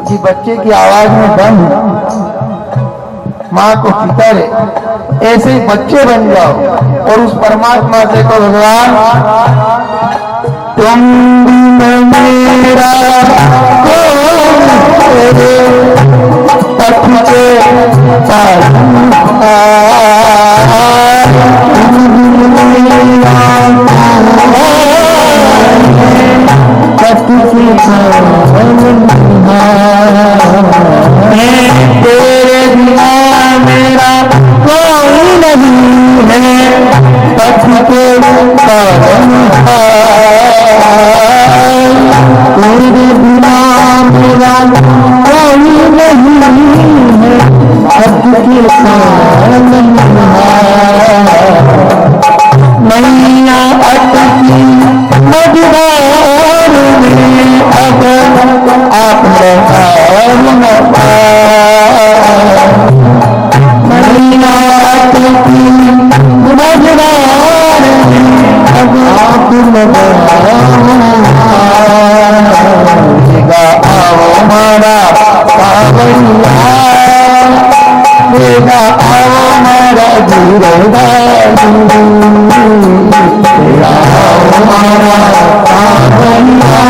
A: कि बच्चे की आवाज में दम है। माँ को फिक्र है, ऐसे ही बच्चे बन जाओ और उस परमात्मा से को भगवान तुम बिन मेरा कौन तेरे पथ के तेरे बिना मेरा कोई नहीं है, पथ के तेरे बिना मेरा कोई नहीं है, पथ के मैया अटकी मझधार में अब आप मैया अटकी मझधार में अब आप आओ हमारा कावड़िया, बेगा आओ हमारा जीरोगा, आओ हमारा कावड़िया,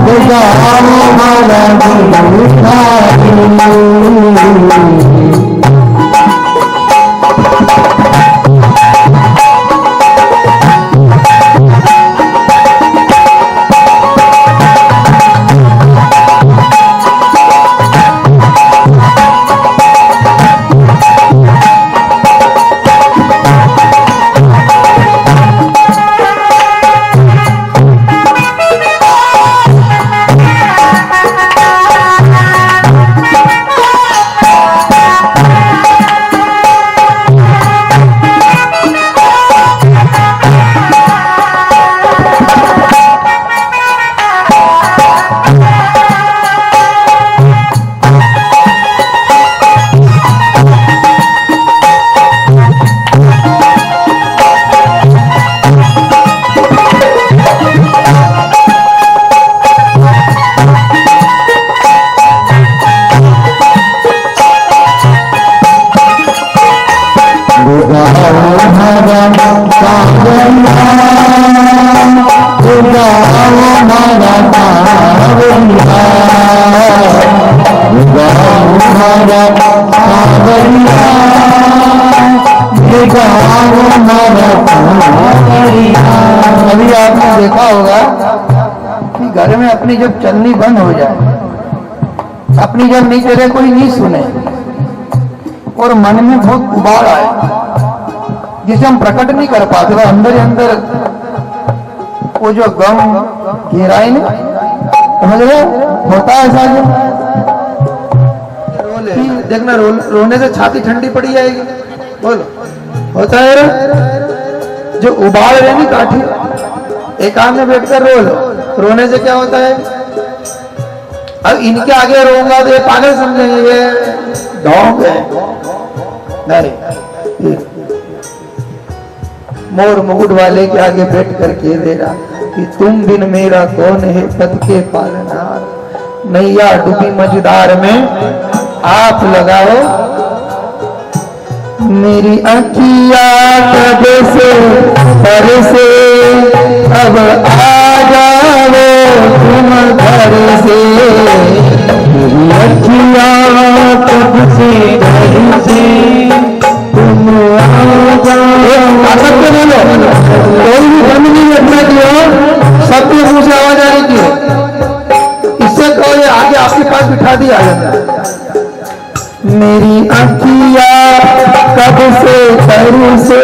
A: बेगा आओ हमारा जीरोगा। अभी आपने देखा होगा कि घर में अपनी जब चलनी बंद हो जाए, अपनी जब नहीं चले, कोई नहीं सुने और मन में बहुत उबाल आए जिसे हम प्रकट नहीं कर पाते, वह अंदर ही अंदर वो जो गम घेराए ना, समझ रहे होता है ऐसा जो देखना रोने से छाती ठंडी पड़ी जाएगी, बोलो होता है रे? जो उबाल रहे नहीं काठी, एकांत में बैठकर रो लो, रोने से क्या होता है? अब इनके आगे रोऊंगा तो ये पागल समझेंगे, ये ढोंग है। नहीं, मोर मुकुट वाले के आगे बैठ कर के दे रहा कि तुम बिन मेरा कौन है पद के पालनहार, नैया डूबी मझधार में आप लगाओ, मेरी अखिया कब से पर से अब आ जाओ तुम घर से, मेरी अखिया कब से घर से तुम आ जाओ। सबके बोलो, कोई भी बंद नहीं रखना चाहिए, सबके मुंह से आवाज आ रही थी, इससे कहो ये आगे आपके पास बिठा दिया जाता। मेरी अखिया कब से कर से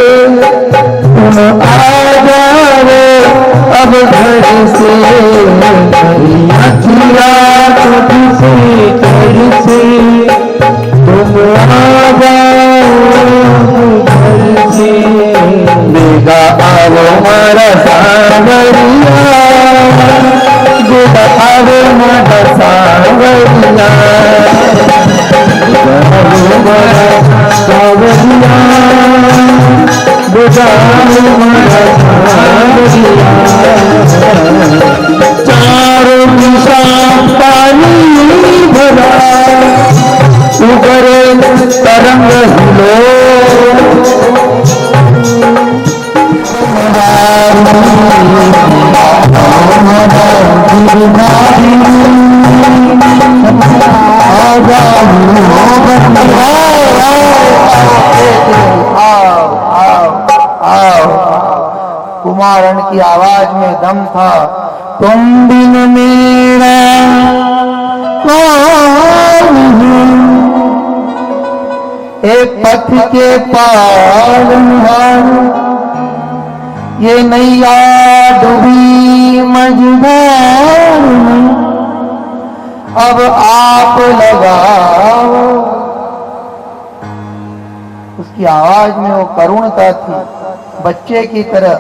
A: तुम आ जाओ अब घर से, मेरी अखिया कब से कर से तुम आ जाओ
B: चारों दिशा पानी भरा उगरे तरंग हिलो
A: कुमारण की आवाज में दम था। तुम बिन मेरा कौन है, एक पथ के पालनहार, ये नैया डूबी मझधार में, अब आप लगाओ। उसकी आवाज में वो करुणता थी, बच्चे की तरह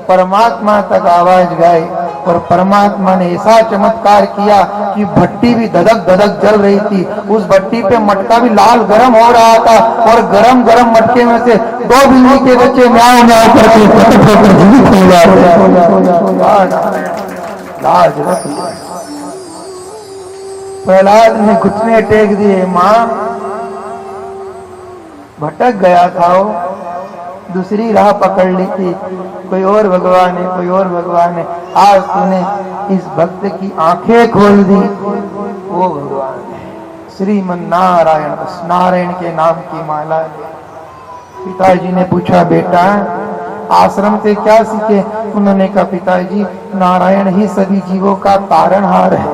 A: परमात्मा तक आवाज गाए। और परमात्मा ने ऐसा चमत्कार किया कि भट्टी भी धधक धधक जल रही थी। उस भट्टी पे मटका भी लाल गरम हो रहा था और गरम गरम मटके में से 2 बिल्ली के बच्चे म्याऊं म्याऊं करके पटक होकर जीवित हो जाते। लाज रख लिया। प्रहलाद ने घुटने टेक दिए। मां, भटक गया था वो, दूसरी राह पकड़ ली थी, कोई और भगवान है, कोई और भगवान है। आज तूने इस भक्त की आंखें खोल दी, वो भगवान है श्रीमन नारायण। बस नारायण के नाम की माला ले। पिताजी ने पूछा, बेटा आश्रम से क्या सीखे? उन्होंने कहा, पिताजी नारायण ही सभी जीवों का तारणहार है।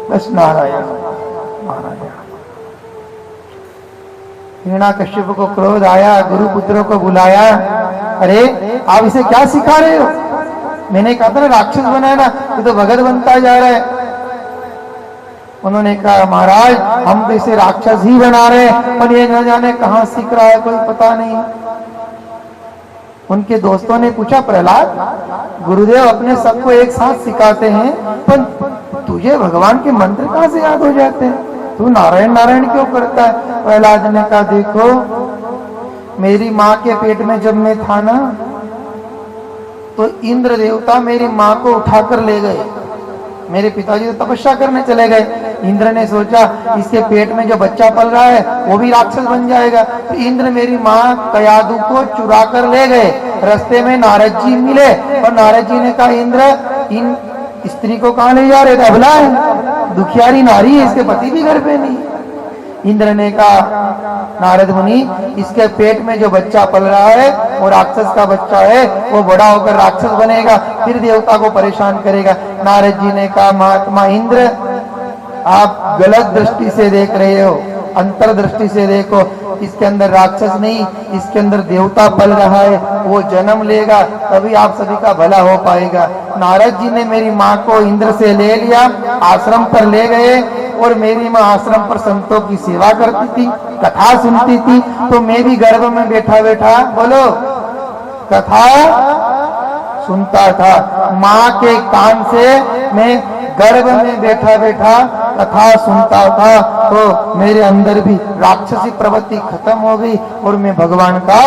A: बस नारायण नारायण। हिरण्याकश्यप को क्रोध आया, गुरु पुत्रों को बुलाया। अरे आप इसे क्या सिखा रहे हो? मैंने कहा था राक्षस बनाना, ये तो भगत बनता जा रहा है। उन्होंने कहा, महाराज हम तो इसे राक्षस ही बना रहे हैं, पर ये न जाने कहां सीख रहा है, कोई पता नहीं। उनके दोस्तों ने पूछा, प्रहलाद गुरुदेव अपने सबको एक साथ सिखाते हैं, पर तुझे भगवान के मंत्र कहां से याद हो जाते हैं? तू नारायण नारायण क्यों करता है? प्रहलाद ने कहा, देखो मेरी माँ के पेट में जब मैं था ना, तो इंद्र देवता मेरी माँ को उठाकर ले गए। मेरे पिताजी तो तपस्या करने चले गए। इंद्र ने सोचा इसके पेट में जो बच्चा पल रहा है वो भी राक्षस बन जाएगा, तो इंद्र मेरी माँ कयादु को चुरा कर ले गए। रास्ते में नारद जी मिले और नारद जी ने कहा, इंद्र इन स्त्री को कहाँ ले जा रहे थे? अबला है, दुखियारी नारी है, इसके पति भी घर पे नहीं। इंद्र ने कहा, नारद मुनि इसके पेट में जो बच्चा पल रहा है वो राक्षस का बच्चा है, वो बड़ा होकर राक्षस बनेगा, फिर देवता को परेशान करेगा। नारद जी ने कहा, महात्मा इंद्र आप गलत दृष्टि से देख रहे हो, अंतर्दृष्टि से देखो। इसके अंदर राक्षस नहीं, इसके अंदर देवता पल रहा है, वो जन्म लेगा तभी आप सभी का भला हो पाएगा। नारद जी ने मेरी माँ को इंद्र से ले लिया, आश्रम पर ले गए और मेरी माँ आश्रम पर संतों की सेवा करती थी, कथा सुनती थी, तो मैं भी गर्भ में बैठा बैठा बोलो कथा सुनता था। माँ के कान से मैं गर्भ में बैठा बैठा कथा सुनता था, तो मेरे अंदर भी राक्षसी प्रवृत्ति खत्म हो गई और मैं भगवान का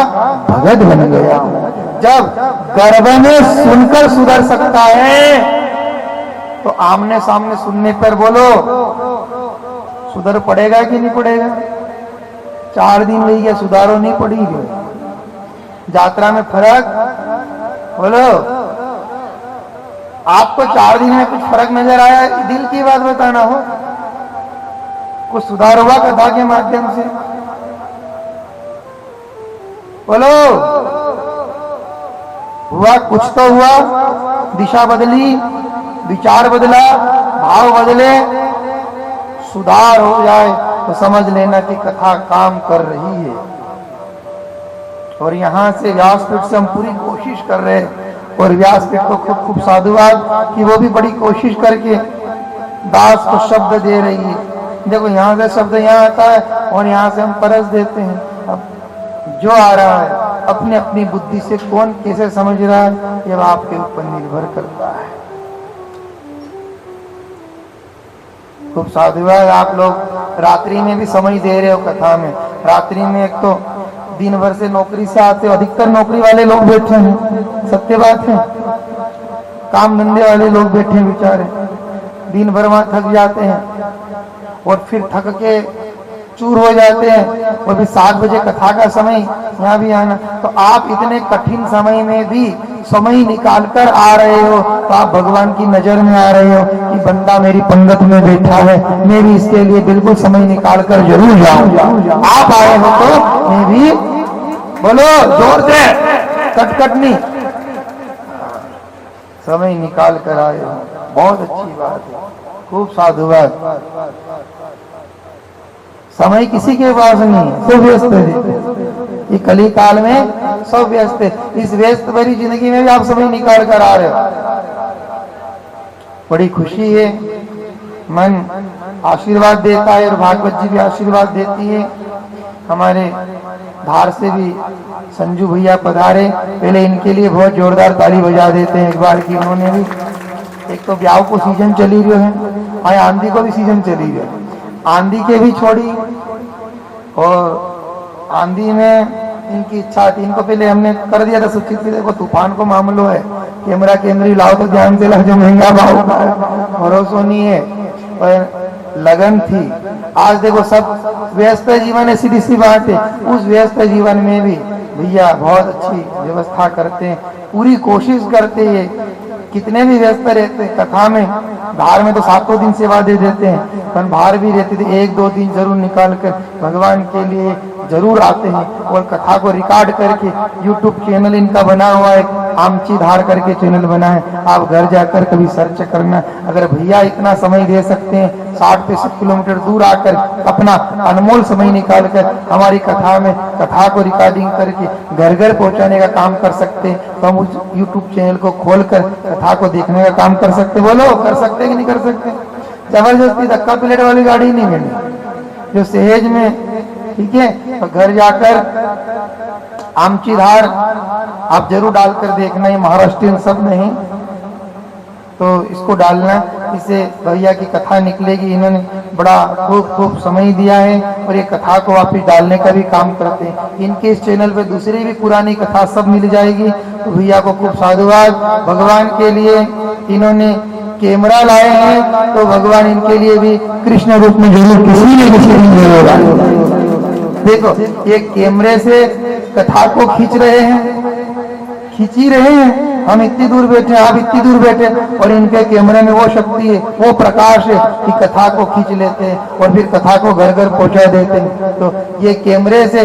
A: भगत बन गया। जब गर्भ में सुनकर सुधर सकता है तो आमने सामने सुनने पर बोलो सुधर पड़ेगा कि नहीं पड़ेगा? 4 दिन रही गया, सुधारो नहीं पड़ेगी। यात्रा में फर्क बोलो, आपको 4 दिन में कुछ फर्क नजर आया? दिल की बात बताना हो, कुछ सुधार हुआ कथा के माध्यम से? बोलो हुआ? कुछ तो हुआ, दिशा बदली, विचार बदला, भाव बदले, सुधार हो जाए तो समझ लेना कि कथा काम कर रही है। और यहां से व्यासपीठ से हम पूरी कोशिश कर रहे हैं, और व्यासपीठ को खूब खूब साधुवाद कि वो भी बड़ी कोशिश करके दास को शब्द दे रही है। देखो यहाँ से शब्द यहाँ आता है और यहाँ से हम परस देते हैं। अब जो आ रहा है अपनी अपनी बुद्धि से कौन कैसे समझ रहा है ये आपके ऊपर निर्भर करता है। खूब साधुवाद। आप लोग रात्रि में भी समझ दे रहे हो कथा में। रात्रि में एक तो
D: दिन भर से नौकरी से आते, अधिकतर नौकरी वाले लोग बैठे हैं, सत्य बात है। काम धंधे वाले लोग बैठे हैं बेचारे, दिन भर वहां थक जाते हैं और फिर थक के चूर हो जाते हैं और फिर 7 बजे कथा का समय यहाँ भी आना। तो आप इतने कठिन समय में भी समय निकाल कर आ रहे हो, तो आप भगवान की नजर में आ रहे हो कि बंदा मेरी पंगत में बैठा है, मैं भी इसके लिए बिल्कुल समय निकाल कर जरूर जाऊं। आप आए हो तो मैं भी, बोलो जोर से, कट नहीं, समय निकाल कर आए हो, बहुत अच्छी बात है, खूब साधुवाद। समय किसी के पास नहीं है, सब व्यस्त है। ये कली काल में सब व्यस्त है। इस व्यस्त भरी जिंदगी में भी आप समय निकाल कर आ रहे हो, बड़ी खुशी है। मन आशीर्वाद देता है और भागवत जी भी आशीर्वाद देती है। हमारे धार से भी संजू भैया पधारे, पहले इनके लिए बहुत जोरदार ताली बजा देते हैं एक बार की। उन्होंने भी, एक तो ब्याह को सीजन चली रही है, और आंधी को भी सीजन चली रही है, आंधी के भी छोड़ी। और आंधी में इनकी इच्छा थी, इनको पहले हमने कर दिया था सूचित कि देखो तूफान को मामलो है, कैमरी लाओ तो ध्यान से लाओ, जो महंगा भाव का भरोसा नहीं है। पर लगन थी। आज देखो सब व्यस्त जीवन है, सीधी सी बात है। उस व्यस्त जीवन में भी भैया बहुत अच्छी व्यवस्था करते हैं, पूरी कोशिश करते हैं। कितने भी व्यस्त रहते हैं, कथा में बाहर में तो 7 दिन सेवा दे देते हैं, पर बाहर भी रहते थे 1-2 दिन जरूर निकाल कर भगवान के लिए जरूर आते हैं। और कथा को रिकॉर्ड करके YouTube चैनल इनका बना हुआ है, आमची धार करके चैनल बना है, आप घर जाकर कभी सर्च करना। अगर भैया इतना समय दे सकते हैं, 60-65 किलोमीटर दूर आकर अपना अनमोल समय निकाल कर हमारी कथा में, कथा को रिकॉर्डिंग करके घर घर पहुंचाने का काम कर सकते हैं, तो हम उस YouTube चैनल को खोलकर कथा को देखने का काम कर सकते। बोलो कर सकते कि नहीं कर सकते? जबरदस्ती धक्का प्लेट वाली गाड़ी नहीं मिली, जो सहज में, ठीक है। तो घर जाकर आमची धार आप जरूर डालकर देखना, ये महाराष्ट्रियन सब नहीं, तो इसको डालना, इससे भैया की कथा निकलेगी। इन्होंने बड़ा खूब समय दिया है और ये कथा को वापिस डालने का भी काम करते हैं। इनके इस चैनल पे दूसरी भी पुरानी कथा सब मिल जाएगी। तो भैया को खूब साधुवाद। भगवान के लिए इन्होंने कैमरा लाए हैं, तो भगवान इनके लिए भी कृष्ण रूप में जरूर किसी न किसी दिन होगा। देखो ये कैमरे से कथा को खींच रहे हैं, खींच ही रहे हैं। हम इतनी दूर बैठे, आप इतनी दूर बैठे, और इनके कैमरे में वो शक्ति है, वो प्रकाश है कि कथा को खींच लेते हैं और फिर कथा को घर घर पहुंचा देते हैं। तो ये कैमरे से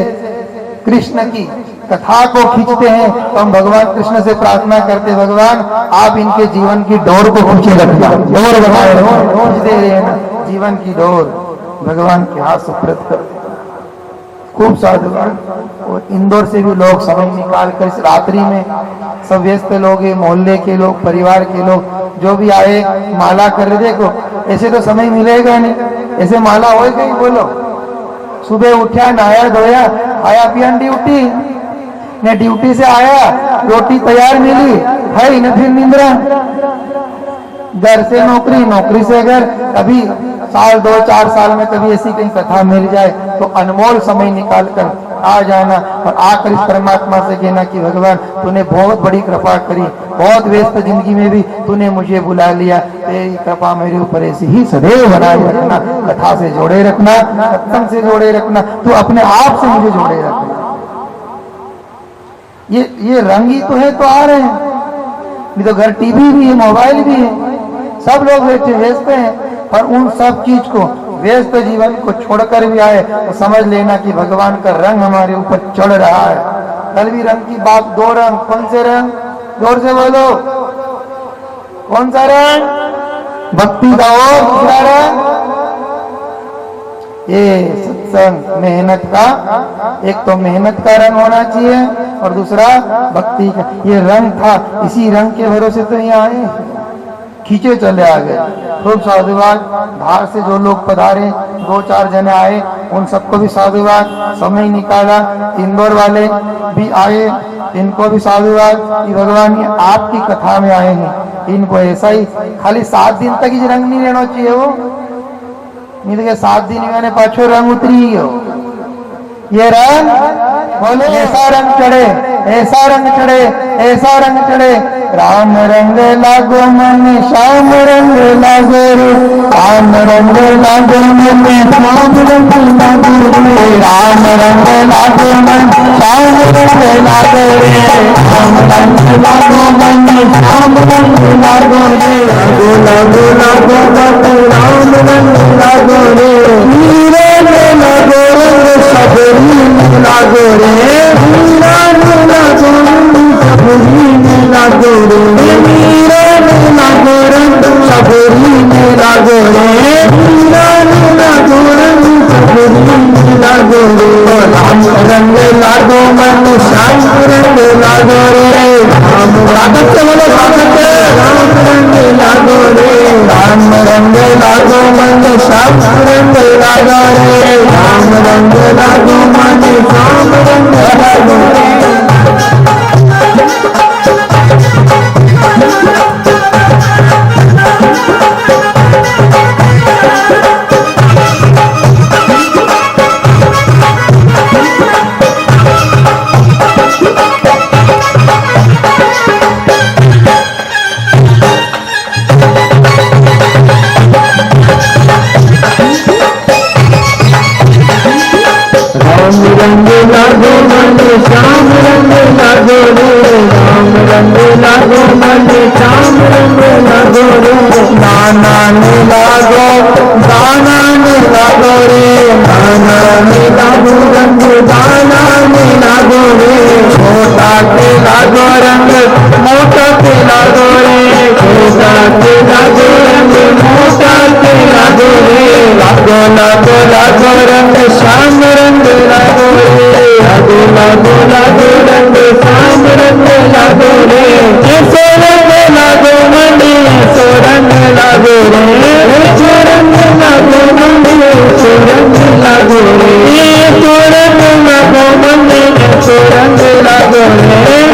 D: कृष्ण की कथा को खींचते हैं, तो हम भगवान कृष्ण से प्रार्थना करते, भगवान आप इनके जीवन की डोर को खींचे रखना, डोर बनाए खींचते रहना, जीवन की डोर भगवान के हाथ सुप्रत कर। खूब साधुवाद। और इंदौर से भी लोग समय निकाल कर इस रात्रि में, सब व्यस्त लोग हैं, मोहल्ले के लोग, परिवार के लोग, जो भी आए माला कर रहे। देखो ऐसे तो समय मिलेगा नहीं, ऐसे माला हो गई। बोलो सुबह उठा, नहाया धोया, आया पिया ड्यूटी, ने ड्यूटी से आया, रोटी तैयार मिली, है न फिर निंद्रा, घर से नौकरी, नौकरी से घर, कभी साल 2-4 साल में कभी ऐसी कहीं कथा मिल जाए तो अनमोल समय निकाल कर आ जाना और आकर इस परमात्मा से कहना कि भगवान तूने बहुत बड़ी कृपा करी, बहुत व्यस्त जिंदगी में भी तूने मुझे बुला लिया, तेरी कृपा मेरे ऊपर ऐसी ही सदैव बनाए रखना, कथा से जोड़े रखना, सत्संग से जोड़े रखना, तू अपने आप से मुझे जोड़े रखना। ये रंग ही तो है, तो आ रहे हैं, नहीं तो घर टीवी भी है, मोबाइल भी है, सब लोग बैठे व्यस्त हैं। और उन सब चीज को, व्यस्त जीवन को छोड़कर भी आए तो समझ लेना कि भगवान का रंग हमारे ऊपर चढ़ रहा है। कल भी रंग की बात, 2 रंग, कौन से रंग? जोर से बोलो, कौन सा रंग? भक्ति का। और दूसरा रंग ये सत्संग, मेहनत का। एक तो मेहनत का रंग होना चाहिए और दूसरा भक्ति का। ये रंग था, इसी रंग के भरोसे तो यहाँ आए, खींचे चले आ गए। खूब साधुवाद। बाहर से जो लोग पधारे, 2-4 जने आए, उन सबको भी साधुवाद, समय निकाला। इंदौर वाले भी आए, इनको भी साधुवाद कि भगवान ये आपकी कथा में आए हैं, इनको ऐसा ही खाली 7 दिन तक ही रंग नहीं लेना चाहिए, वो नहीं तो 7 दिन मैंने पाछो रंग उतरी हो। ये रंग
A: बोले ऐसा रंग चढ़े, ऐसा रंग चढ़े, ऐसा रंग चढ़े, राम रंग लागो मन श्याम रंग लागो रे, राम रंग लागो मन श्याम रंग लागो रे, राम रंग लागो मन श्याम रंग लागो रे, राम रंग लागो मन श्याम रंग लागो रे, लागो लागो लागो राम रंग लागो रे, हीरे में लागो रंग सबरी में लागो रे, हीरा में लागो रंग सबरी में लागो रे, हीरा में लागो रंग सबरी में लागो रे, हीरा में लागो रंग सबरी में लागो रे, राम रंग लागो मन श्याम रंग लागो रे, राम लागत बोलो लागत, राम रंग लागो रे, राम रंग लागो मन श्याम रंग लागो रे, राम रंग लागो मन श्याम रंग लागो रे। रंग लागो मन श्याम रंग लागो रे, राम रंग लागो मन श्याम रंग लागो रे, नाना ने लागो दाना ने लागो रे, नाना ने लागो रंग दाना ने लागो रे, छोटा के लागो रंग मोटा के लागो रे, छोटा के लागो रंग मोटा के लागो रे, लागो लागो लागो रंग श्याम रंग लागो रे, लागो लागो लागो रंग श्याम रंग लागो रे, ऐसो रंग लागो मनी ऐसो रंग लागो रे, ऐसो रंग लागो मनी ऐसो रंग लागो रे, ऐसो रंग लागो मनी ऐसो रंग लागो रे,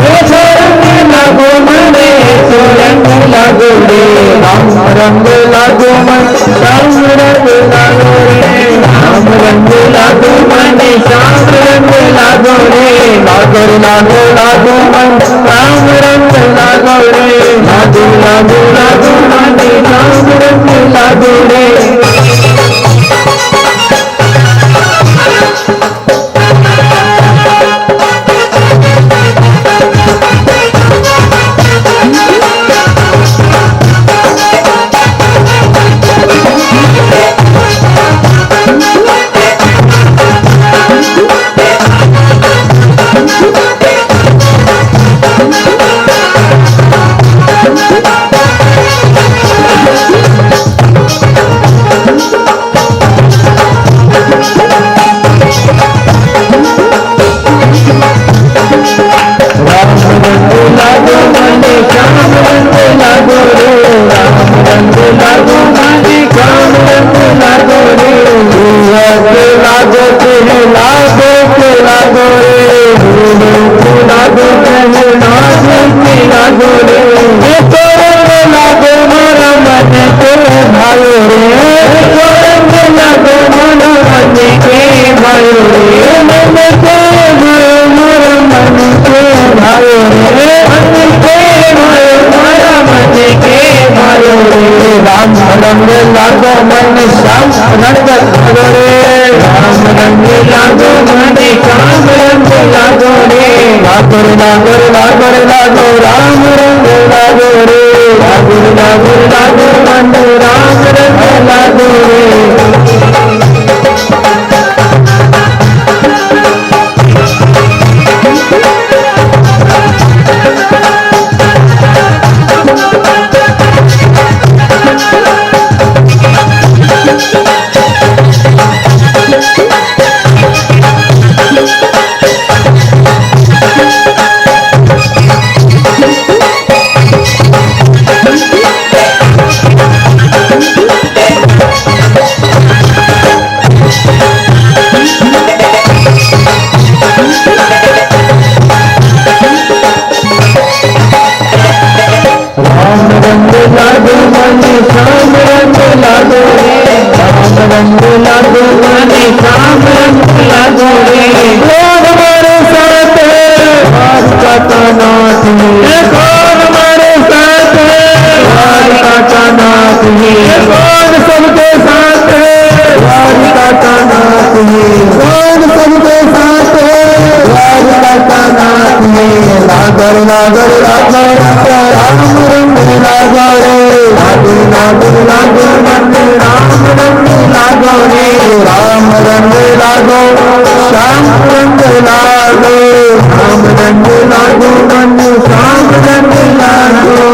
A: ऐसो रंग लागो मनी ऐसो रंग लागो रे, राम रंग लागो मन श्याम रंग लागो रे, राम रंग लागो मन श्याम रंग लागो रे, लागो लागो लागो मन राम रंग लागो रे, लागो लागो लागो मन राम रंग लागो रे। रंग लागो मन श्याम रंग लागो रे, राम रंग लागो मन श्याम रंग लागो रे, लागो लागो लागो लागो राम रंग लागो रे, लागो लागो लागो मन राम रंग लागो रे। रंग लागो मन श्याम रंग लागो रे,
D: ये कौन हमारे साथ है, द्वारिका का नाथ है। ये कौन सबके साथ है, द्वारिका का नाथ है। कौन सबके साथ है, द्वारिका का नाथ है। नागर नागर नागर राम रंग लागो रे, नागर नागर नागर नागर राम रंग लागो रे। राम रंग लागो, श्याम रंग लागो, राम रंग लागो मन श्याम रंग लागो।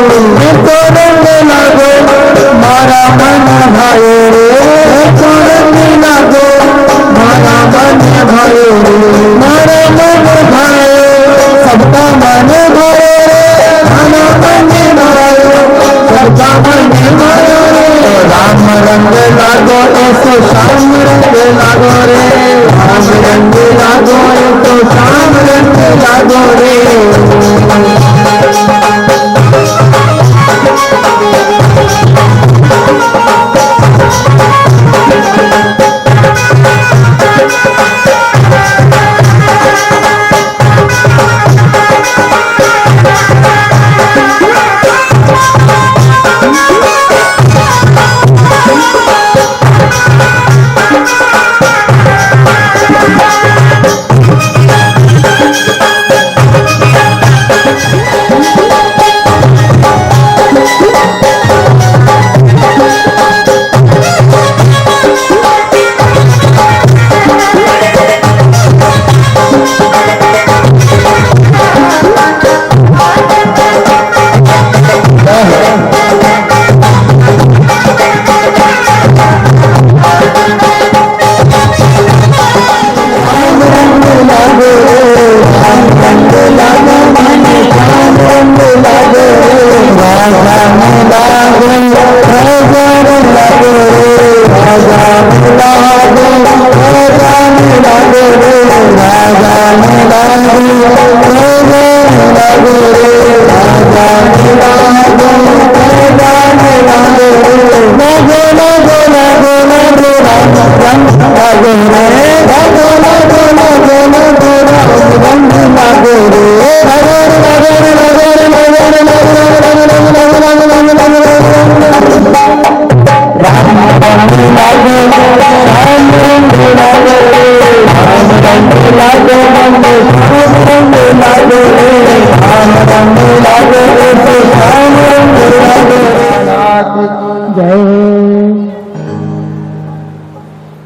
D: तो रंग लागो मारा मन भायो रे, तो रंग लागो मारा मन भायो रे। मारा मन भायो सबका मन भायो रे, मारा मन भायो सबका मन भायो रे। राम रंग लागो ऐसो श्याम रंग लागो रे, राम रंग लागो ऐसो श्याम रंग लागो रे।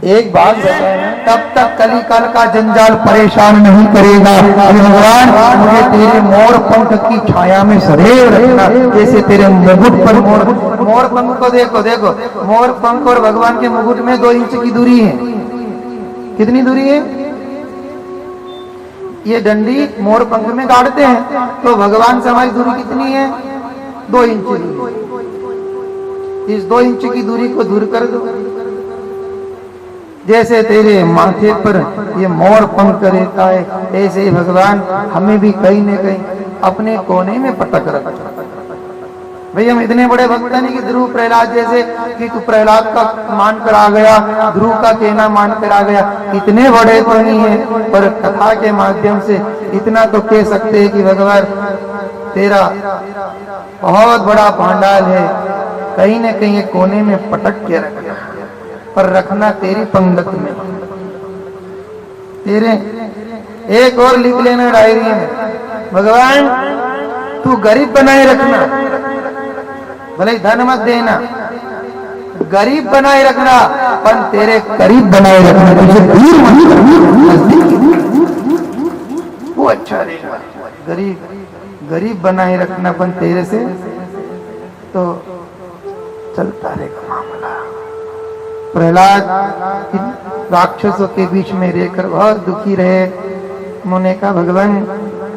D: एक बात तब तक कलिकाल का जंजाल परेशान नहीं करेगा। भगवान मुझे तेरे मोर पंख की छाया में सदैव रखना, जैसे तेरे मुकुट पर मोर पंख को देखो देखो, मोर पंख और भगवान के मुकुट में 2 इंच की दूरी है। कितनी दूरी है? ये डंडी मोर पंख में गाड़ते हैं, तो भगवान से हमारी दूरी कितनी है? 2 इंच दूरी। इस 2 इंच की दूरी को दूर कर दो। जैसे तेरे माथे पर ये मोर पंख रहता है, ऐसे ही भगवान हमें भी कहीं न कहीं अपने कोने में पटक रखा। भाई हम इतने बड़े भक्त नहीं कि ध्रुव प्रहलाद जैसे कि तू प्रहलाद का मान कर आ गया, ध्रुव का कहना मान कर आ गया, इतने बड़े तो नहीं है, पर कथा के माध्यम से इतना तो कह सकते हैं कि भगवान तेरा बहुत बड़ा पांडाल है, कहीं न कहीं कोने में पटक के रखना, पर रखना तेरी पंगत में। तेरे एक और लिख लेना डायरी में, भगवान तू गरीब बनाए रखना, भले धन मत देना, गरीब बनाए रखना, पर तेरे करीब बनाए रखना, तुझे दूर मत करना, वो अच्छा रहेगा। गरीब बनाए रखना, पर तेरे से तो चलता रहेगा मामला। प्रहलाद राक्षसों के बीच में रहकर बहुत दुखी रहे। उन्होंने कहा भगवान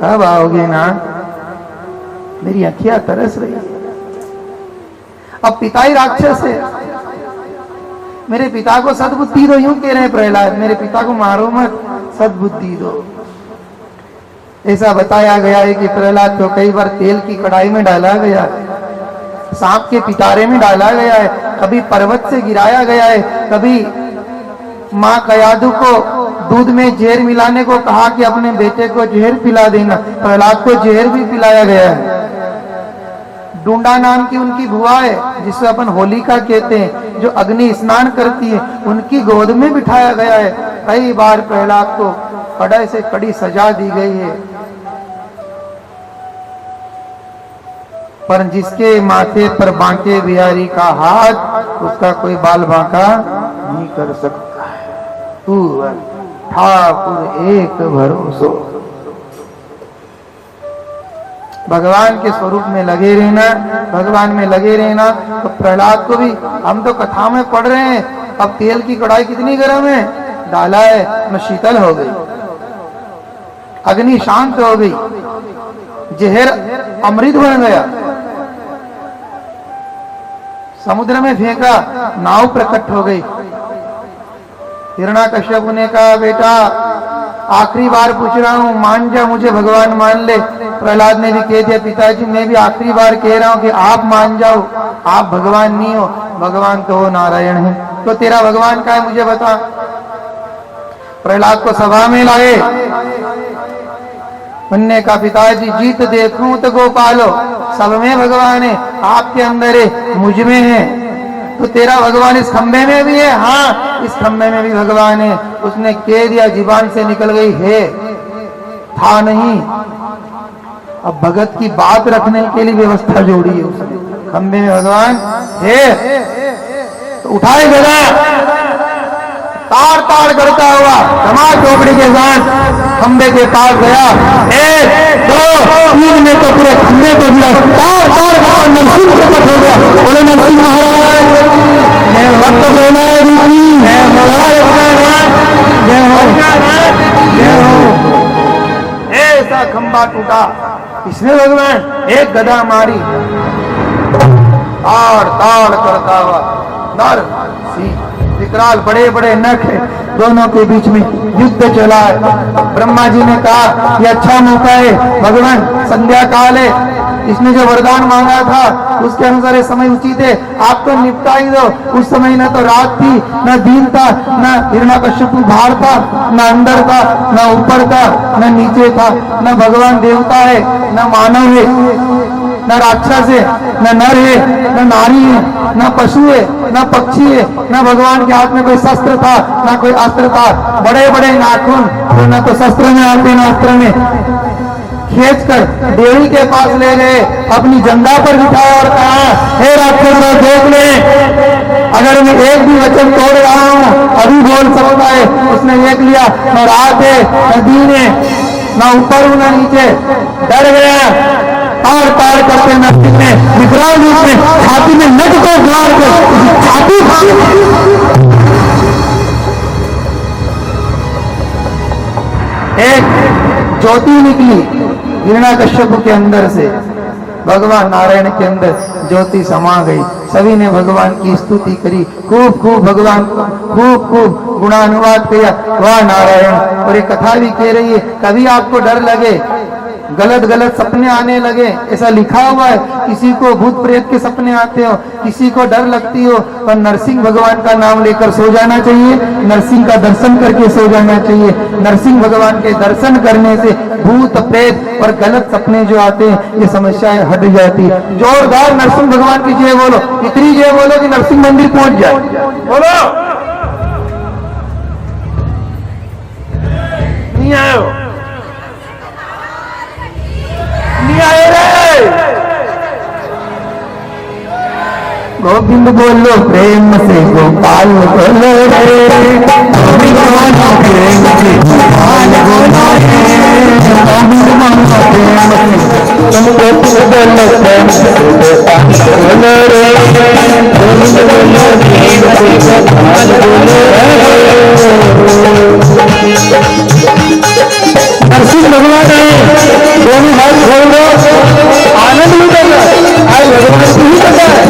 D: कब आओगे ना, मेरी अखियां तरस रही है। अब पिता ही राक्षस है, मेरे पिता को सद्बुद्धि दो, यूं कह रहे हैं प्रहलाद, मेरे पिता को मारो मत, सद्बुद्धि दो। ऐसा बताया गया है कि प्रहलाद को कई बार तेल की कढ़ाई में डाला गया है, सांप के पिटारे में डाला गया है, कभी पर्वत से गिराया गया है, कभी माँ कयादु को
A: दूध में जहर मिलाने को कहा कि अपने बेटे को जहर पिला देना, प्रहलाद को जहर भी पिलाया गया है। डूंडा नाम की उनकी बुआ है जिसे अपन होलिका कहते हैं, जो अग्नि स्नान करती है, उनकी गोद में बिठाया गया है। कई बार प्रहलाद को कड़े से कड़ी सजा दी गई है, पर जिसके माथे पर बांके बिहारी का हाथ, उसका कोई बाल बांका नहीं कर सकता है। तू ठाकुर एक भरोसो, भगवान के स्वरूप में लगे रहना, भगवान में लगे रहना। तो प्रहलाद को भी हम तो कथा में पढ़ रहे हैं, अब तेल की कढ़ाई कितनी गर्म है, डाला है न शीतल हो गई, अग्नि शांत हो गई, जहर अमृत बन गया, समुद्र में फेंका, नाव प्रकट हो गई। हिरण्याकश्यप ने कहा बेटा आखिरी बार पूछ रहा हूं, मान जा मुझे, भगवान मान ले। प्रहलाद ने भी कह दिया पिताजी मैं भी आखिरी बार कह रहा हूं कि आप मान जाओ, आप भगवान नहीं हो, भगवान तो वो नारायण है। तो तेरा भगवान का है मुझे बता। प्रहलाद को सभा में लाए, उनने कहा पिताजी जीत देखूं तो गोपालो, सब में भगवान है, आपके अंदर है, मुझ में है। तो तेरा भगवान इस खंबे में भी है? हाँ इस खंबे में भी भगवान है। उसने कह दिया, जुबान से निकल गई है, था नहीं। अब भगत की बात रखने के लिए व्यवस्था जोड़ी है उसने, खंबे में भगवान है। तो उठाए गया, ताड़ ताड़ करता हुआ समाज चौकड़ी के साथ खंबे के पास गया, 1 2 3 में तो पूरे खंबे को दिया, ताड़ ताड़ करता नरसिंह प्रकट हो गया। बोले नरसिंह महाराज मैं भक्त बोला मैं ऐसा खंबा टूटा। इसमें भगवान एक गदा मारी, ताड़ ताड़ करता हुआ नर सिंह विकराल, बड़े बड़े नख है, दोनों के बीच में युद्ध चला है। ब्रह्मा जी ने कहा ये अच्छा मौका है भगवान, संध्या काल है, इसने जो वरदान मांगा था उसके अनुसार ये समय उचित है, आप तो निपटा ही दो। उस समय न तो रात थी न दिन था, न हिरण्याकश्यप बाहर था, न अंदर था, न ऊपर था, न नीचे था, न भगवान देवता है, न मानव है, न राक्षस है, न नर है, न नारी है, न पशु है, न पक्षी है, न भगवान के हाथ में कोई शस्त्र था, न कोई अस्त्र था। बड़े बड़े नाखून तो न तो शस्त्र में आते न अस्त्र में, खींच कर देवी के पास ले गए, अपनी जंगा पर बिठाया और कहा हे राक्षस देख ले, अगर मैं एक भी वचन तोड़ रहा हूं अभी बोल सकता है। उसने देख लिया न रात है न दिन है, न ऊपर हूं न नीचे, डर गया। ताड़ ताड़ करते नरसिंह ने विकराल रूप में छाती में नट को मार कर छाती एक ज्योति निकली हिरण्याकश्यप के अंदर से, भगवान नारायण के अंदर ज्योति समा गई। सभी ने भगवान की स्तुति करी, खूब खूब भगवान को खूब खूब गुणानुवाद किया, वाह नारायण। और ये कथा भी कह रही है कभी आपको डर लगे, गलत गलत सपने आने लगे, ऐसा लिखा हुआ है, किसी को भूत प्रेत के सपने आते हो, किसी को डर लगती हो, तो नरसिंह भगवान का नाम लेकर सो जाना चाहिए, नरसिंह का दर्शन करके सो जाना चाहिए। नरसिंह भगवान के दर्शन करने से भूत प्रेत और गलत सपने जो आते हैं ये समस्याएं हट जाती है। जोरदार नरसिंह भगवान की जय बोलो, इतनी जय बोलो कि नरसिंह मंदिर पहुंच जाए, बोलो। नहीं आए हो, गोविंद बोलो प्रेम से, गोपाल बोलो रे, गोविंद बोलो प्रेम से, गोपाल बोलो रे, गोविंद बोलो प्रेम से, तुम बोलो प्रेम से, गोपाल बोलो रे, गोविंद बोलो प्रेम से, गोपाल बोलो रे। नरसिंह भगवान है, दोनों हाथ खोल दो, आनंद भी कर रहा है, आज भगवान को ही पता है।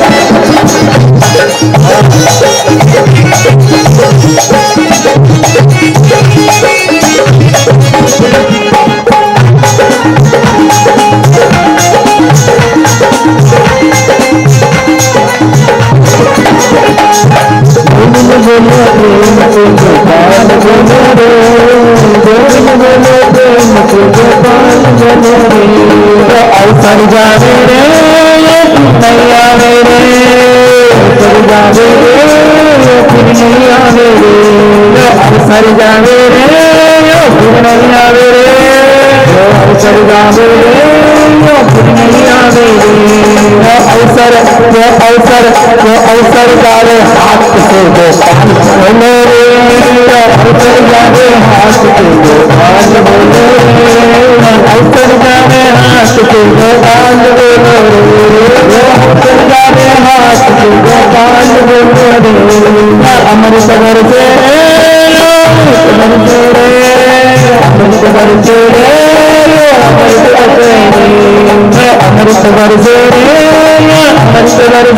A: बोलो प्रेम से, गोपाल बोलो रे,
B: अवसर जावे रे नहीं आवे रे, अवसर जावे रे फिर नहीं आवे रे, अवसर जावे रे फिर नहीं आवे रे, अवसर जावे रे फिर नहीं आवे रे, अवसर वो अवसर वो अवसर जावे हाथ से वो कान बोले रे, अवसर जावे हाथ से वो कान बोले रे, अवसर जावे हाथ से वो कान बोले रे, अवसर जावे हाथ से वो कान बोले रे, अमृत बरसे अमृत बरसे रे, अमृत बरसे रे, अमृत बरसे रे, अमृत बरसे रे, अमृत बरसे